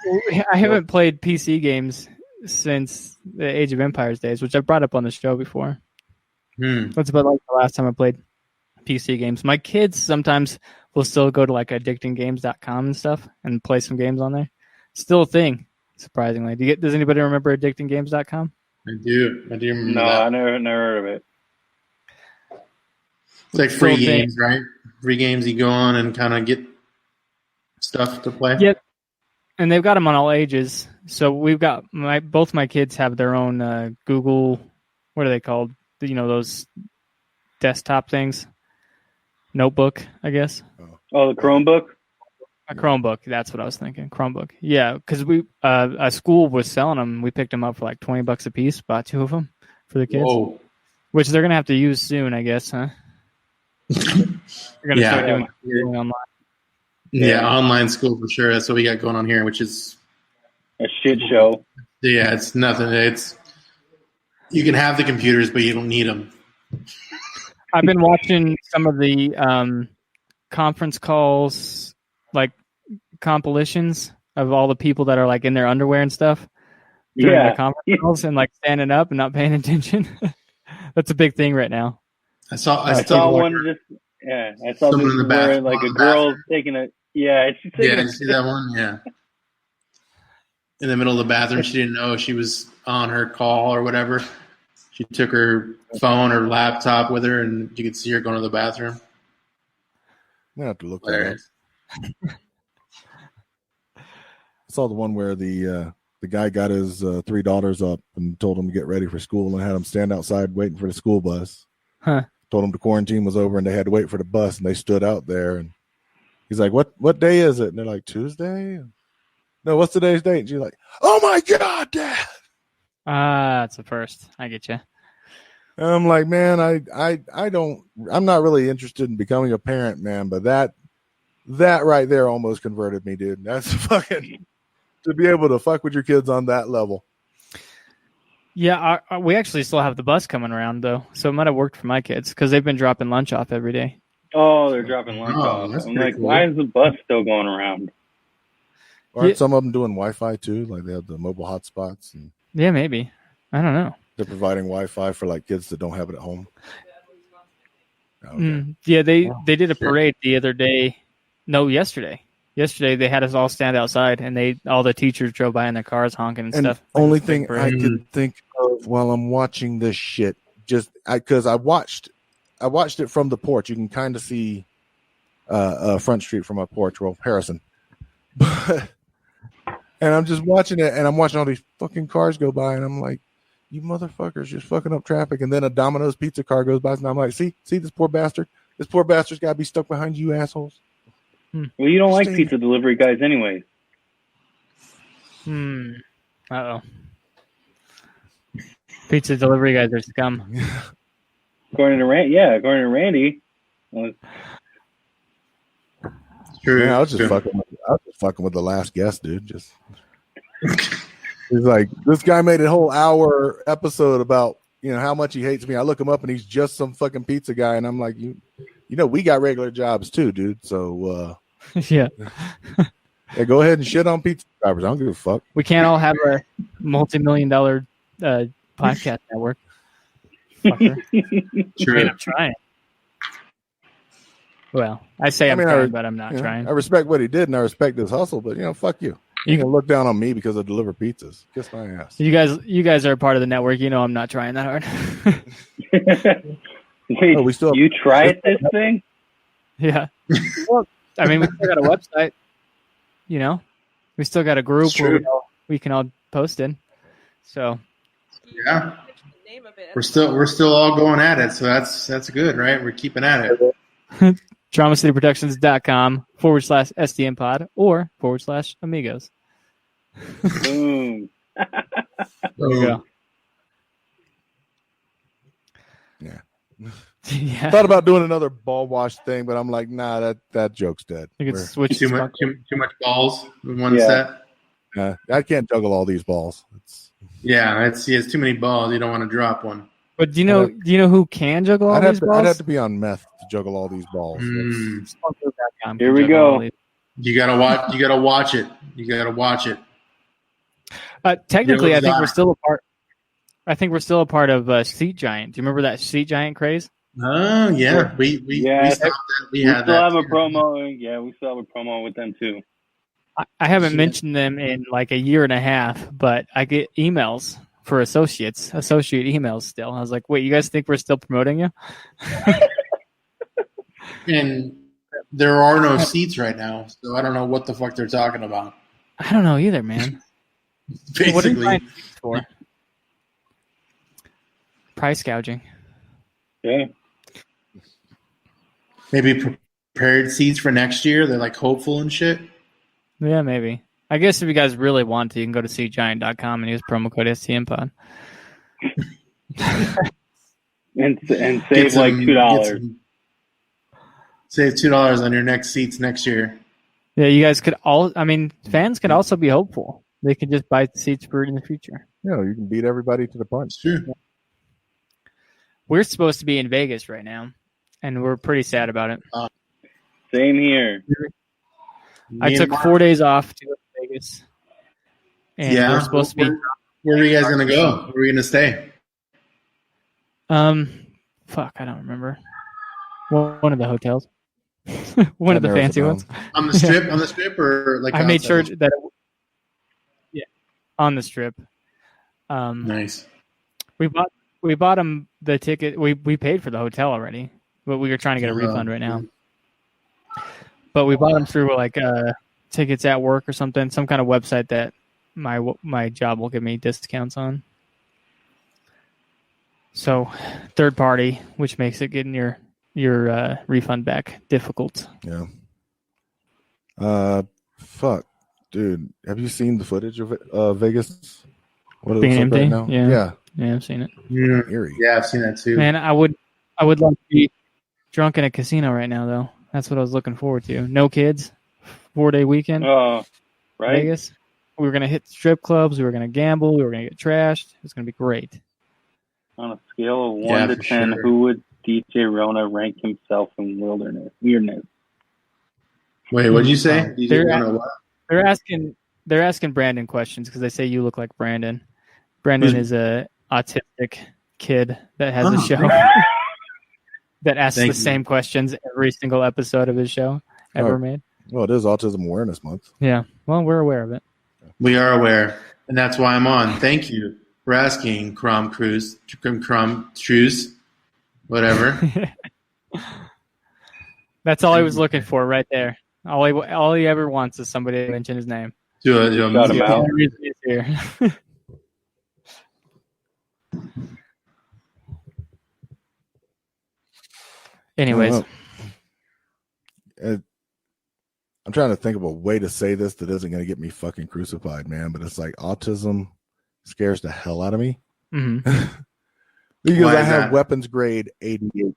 haven't played PC games since the Age of Empires days, which I've brought up on the show before. That's about like the last time I played PC games. My kids sometimes will still go to like addictinggames.com and stuff and play some games on there. Still a thing, surprisingly. Does anybody remember addictinggames.com? I do remember No, that. I never heard of it. It's like free games, right? Free games you go on and kind of get stuff to play. Yep. And they've got them on all ages. So we've got both my kids have their own Google, what are they called? Those desktop things. Notebook, I guess. Oh, the Chromebook? A Chromebook. That's what I was thinking. Chromebook. Yeah, because a school was selling them. We picked them up for like $20 a piece. Bought 2 of them for the kids. Whoa. Which they're gonna have to use soon, I guess, huh? They're gonna start doing online. Yeah, online school for sure. That's what we got going on here, which is a shit show. Yeah, it's nothing. You can have the computers, but you don't need them. I've been watching some of the conference calls, like compilations of all the people that are like in their underwear and stuff during the conference calls and like standing up and not paying attention. That's a big thing right now. I saw one. I saw someone this in the where bathroom. like a girl taking a she's taking you see that one? Yeah. In the middle of the bathroom, she didn't know she was on her call or whatever. She took her phone or laptop with her, and you could see her going to the bathroom. I have to look that up. I saw the one where the guy got his 3 daughters up and told them to get ready for school and had them stand outside waiting for the school bus. Huh. Told them the quarantine was over and they had to wait for the bus, and they stood out there. And he's like, "What day is it?" And they're like, "Tuesday." No, what's today's date? And she's like, "Oh my God, Dad!" That's the first. I get you. I'm like, man, I'm not really interested in becoming a parent, man, but that right there almost converted me, dude. That's fucking to be able to fuck with your kids on that level. Yeah, we actually still have the bus coming around though, so it might have worked for my kids because they've been dropping lunch off every day. Oh, they're dropping lunch off. I'm like, cool. Why is the bus still going around? Aren't some of them doing Wi-Fi too? Like they have the mobile hotspots. Yeah, maybe. I don't know. They're providing Wi-Fi for like kids that don't have it at home. Okay. Yeah, they did a parade the other day. No, yesterday. Yesterday they had us all stand outside, and all the teachers drove by in their cars honking and stuff. Only thing I could think of while I'm watching this shit, because I watched it from the porch. You can kind of see Front Street from my porch, well, Harrison. But and I'm just watching it, and I'm watching all these fucking cars go by, and I'm like, you motherfuckers just fucking up traffic. And then a Domino's pizza car goes by, and I'm like, see this poor bastard? This poor bastard's got to be stuck behind you assholes. Well, you don't like pizza delivery guys anyway. Uh-oh. Pizza delivery guys are scum. According to Randy. True. Yeah, I was just fucking with the last guest, dude. Just he's like, this guy made a whole hour episode about how much he hates me. I look him up and he's just some fucking pizza guy, and I'm like, we got regular jobs too, dude. So yeah. Yeah, go ahead and shit on pizza drivers. I don't give a fuck. We can't all have a multi-million-dollar podcast network. Fucker. True. I'm trying. Well, I'm trying, but I'm not trying. I respect what he did, and I respect his hustle, but fuck you. You can look down on me because I deliver pizzas. Kiss my ass. You guys are a part of the network. I'm not trying that hard. Wait, we still you tried this thing? Yeah. Well, we still got a website. We still got a group where we can all post in. So. Yeah. We're still all going at it, so that's good, right? We're keeping at it. TraumaCityProductions.com/SDM pod or /amigos. Boom. There you go. Yeah. Yeah. Thought about doing another ball wash thing, but I'm like, nah, that joke's dead. You could switch too much balls in one set. I can't juggle all these balls. It's too many balls. You don't want to drop one. But do you know who can juggle all these balls? I'd have to be on meth to juggle all these balls. Here we go. You gotta watch. You gotta watch it. You gotta watch it. Technically, I think we're still a part. I think we're still a part of Seat Giant. Do you remember that Seat Giant craze? Oh yeah, we stopped that. We still have a promo. Yeah, we still have a promo with them too. I haven't mentioned them in like a year and a half, but I get emails for associate emails still. I was like, wait, you guys think we're still promoting you? And there are no seats right now, so I don't know what the fuck they're talking about. I don't know either, man. Basically, what are you buying seats for? Price gouging. Yeah. Maybe prepared seats for next year. They're like hopeful and shit. Yeah, maybe. I guess if you guys really want to, you can go to seatgiant.com and use promo code STMPod. and save like $2. Save $2 on your next seats next year. Yeah, you guys could fans could also be hopeful. They could just buy seats for in the future. Yeah, you can beat everybody to the punch. Sure. We're supposed to be in Vegas right now, and we're pretty sad about it. Same here. I took 4 days off to go to Vegas. And we're supposed to be. Where are you guys going to go? Where are you going to stay? Fuck, I don't remember. One of the hotels. One of the fancy ones. On the strip? On the strip or like I made sure that on the strip. Nice. We bought them the ticket. We paid for the hotel already, but we were trying to get a refund right now. But we bought them through like tickets at work or something, some kind of website that my job will give me discounts on. So third party, which makes it getting your refund back difficult. Yeah. Fuck, dude. Have you seen the footage of Vegas? What being empty? Right now? Yeah, I've seen it. Eerie. Yeah, I've seen that too. Man, I would love to be drunk in a casino right now, though. That's what I was looking forward to. No kids, 4-day weekend. Right. Vegas. We were gonna hit strip clubs. We were gonna gamble. We were gonna get trashed. It was gonna be great. On a scale of 1 to 10, who would DJ Rona rank himself in weirdness? Wait, what'd you say? DJ Rona what? They're asking Brandon questions because they say you look like Brandon. Brandon is a autistic kid that has a show that asks the same questions every single episode of his show ever made. Well, it is Autism Awareness Month. Yeah. Well, we're aware of it. We are aware, and that's why I'm on. Thank you for asking, Crum Truce, whatever. That's all I was looking for right there. All he ever wants is somebody to mention his name. Shout him out. He's here. Anyways, I'm trying to think of a way to say this that isn't going to get me fucking crucified, man. But it's like autism scares the hell out of me because I have weapons grade ADHD.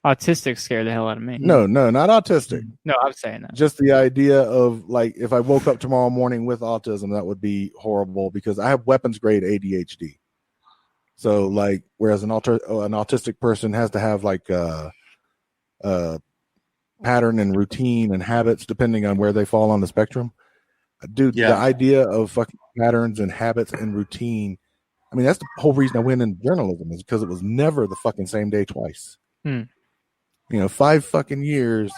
Autistic scare the hell out of me. No, not autistic. No, I'm saying that. Just the idea of like if I woke up tomorrow morning with autism, that would be horrible because I have weapons grade ADHD. So like, whereas an autistic person has to have like pattern and routine and habits depending on where they fall on the spectrum. Dude, the idea of fucking patterns and habits and routine, I mean, that's the whole reason I went into journalism is because it was never the fucking same day twice. 5 fucking years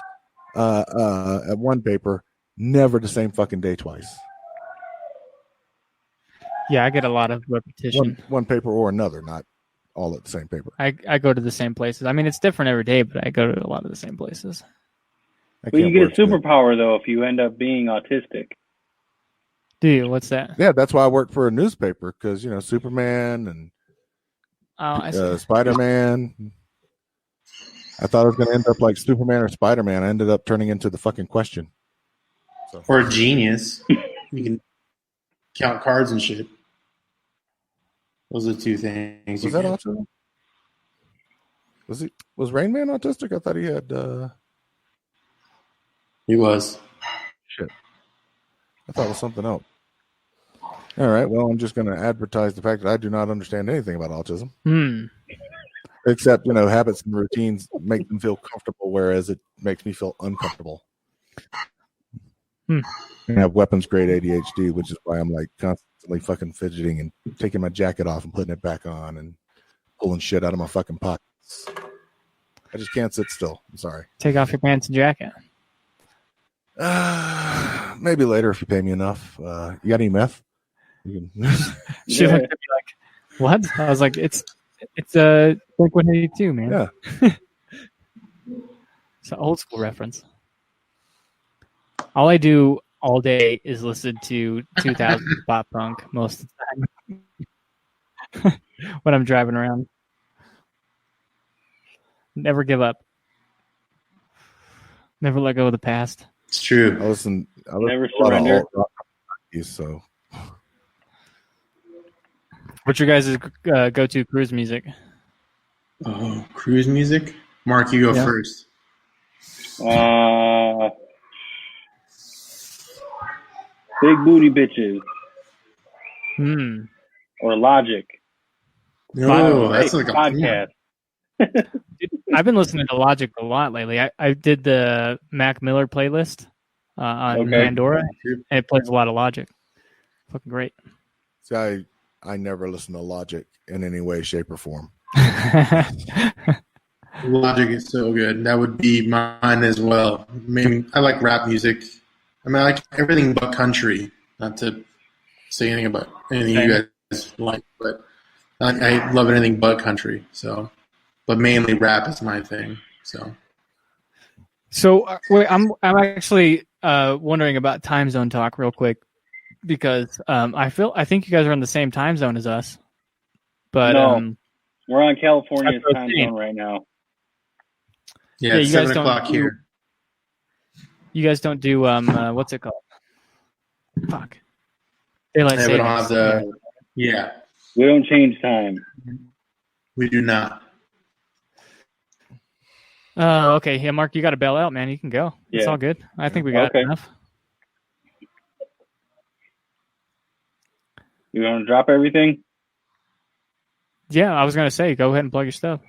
at one paper, never the same fucking day twice. Yeah, I get a lot of repetition. One paper or another, not all at the same paper. I go to the same places. I mean, it's different every day, but I go to a lot of the same places. But you get a superpower, though, if you end up being autistic. Do you? What's that? Yeah, that's why I work for a newspaper, because, Superman and Spider-Man. I thought I was going to end up like Superman or Spider-Man. I ended up turning into the fucking Question. So. Or a genius. You can count cards and shit. Those are 2 things. Was that autism? Was Rain Man autistic? I thought he had. He was. Shit. I thought it was something else. All right. Well, I'm just going to advertise the fact that I do not understand anything about autism. Except, habits and routines make them feel comfortable, whereas it makes me feel uncomfortable. I have weapons grade ADHD, which is why I'm like constantly fucking fidgeting and taking my jacket off and putting it back on and pulling shit out of my fucking pockets. I just can't sit still. I'm sorry. Take off your pants and jacket. Maybe later if you pay me enough. You got any meth? She looked at me like, what? I was like, it's Blink-182, man. Yeah. It's an old school reference. All I do all day is listen to 2000 pop punk most of the time when I'm driving around. Never give up. Never let go of the past. It's true. I listen never surrender. So, what's your guys' go-to cruise music? Oh, cruise music? Mark, you go first. Big Booty Bitches. Or Logic. No, that's like a podcast. I've been listening to Logic a lot lately. I did the Mac Miller playlist on Pandora, and it plays a lot of Logic. Fucking great. See, I never listen to Logic in any way, shape, or form. Logic is so good. That would be mine as well. I mean, I like rap music. I mean, I like everything but country. Not to say anything about anything you guys like, but I love anything but country. So, but mainly rap is my thing. So wait, I'm actually wondering about time zone talk real quick because I think you guys are on the same time zone as us, but no, we're on California's time zone right now. Yeah, it's 7 o'clock here. You guys don't do what's it called? Fuck. Daylight savings. We don't have the. Yeah. We don't change time. We do not. Oh, okay. Yeah, Mark, you got to bail out, man. You can go. Yeah. It's all good. I think we got enough. You want to drop everything? Yeah, I was going to say, go ahead and plug your stuff.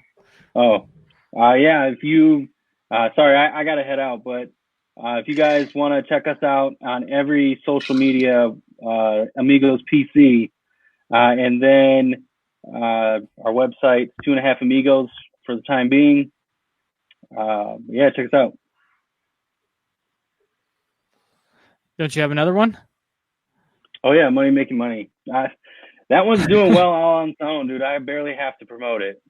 Oh, yeah. If you, sorry, I got to head out, but if you guys want to check us out on every social media, Amigos PC, and then Our website, 2.5 Amigos for the time being. Yeah, check us out. Don't you have another one? Oh yeah, Money Making Money. That one's doing well all on its own, dude. I barely have to promote it.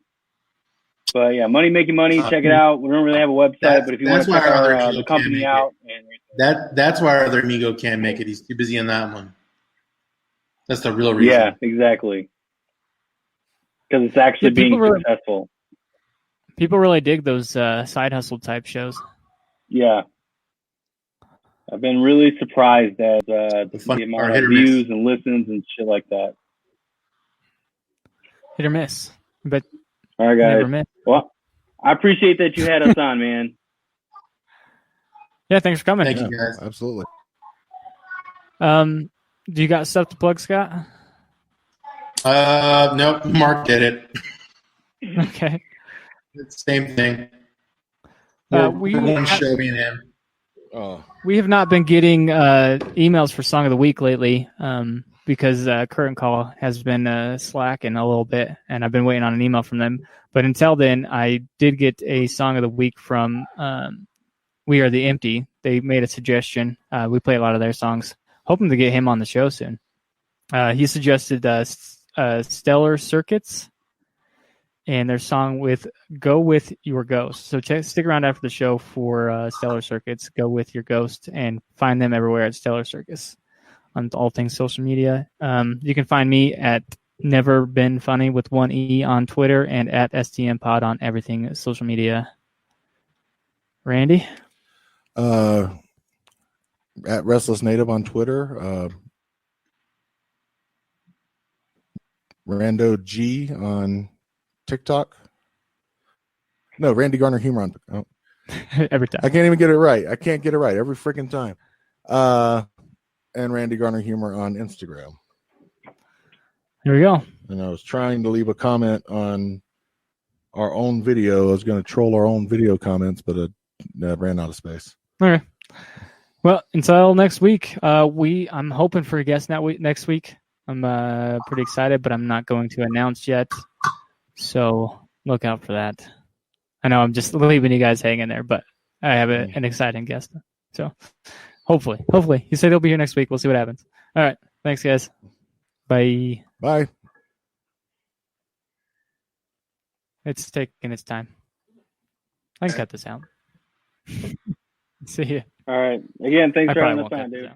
But yeah, Money Making Money. Check it out. We don't really have a website, but if you want to check the company out, that's why our other amigo can't make it. He's too busy on that one. That's the real reason. Yeah, exactly. Because it's actually being successful. People really dig those side hustle type shows. Yeah. I've been really surprised at the amount of views and listens and shit like that. Hit or miss. But all right, guys. Well, I appreciate that you had us on, man. Yeah, thanks for coming. Thank you, guys. Absolutely. Do you got stuff to plug, Scott? Nope. Mark did it. Okay. It's the same thing. We have not been getting emails for Song of the Week lately because Current Call has been slacking a little bit, and I've been waiting on an email from them. But until then, I did get a Song of the Week from We Are the Empty. They made a suggestion. We play a lot of their songs. Hoping to get him on the show soon. He suggested Stellar Circuits and their song with Go With Your Ghost. So stick around after the show for Stellar Circuits, Go With Your Ghost, and find them everywhere at Stellar Circus on all things social media. You can find me at Never Been Funny with 1 E on Twitter and at STM Pod on everything social media. Randy? At Restless Native on Twitter. Rando G on TikTok. No, Randy Garner Humor on every time. I can't even get it right. I can't get it right every freaking time. And Randy Garner Humor on Instagram. There we go. And I was trying to leave a comment on our own video. I was going to troll our own video comments, but I ran out of space. Okay. Well, until next week, I'm hoping for a guest next week. I'm pretty excited, but I'm not going to announce yet. So look out for that. I know I'm just leaving you guys hanging there, but I have an exciting guest. So hopefully. You say they'll be here next week. We'll see what happens. All right. Thanks, guys. Bye. Bye. It's taking its time. I can cut this out. See you. All right. Again, thanks for having us on, dude.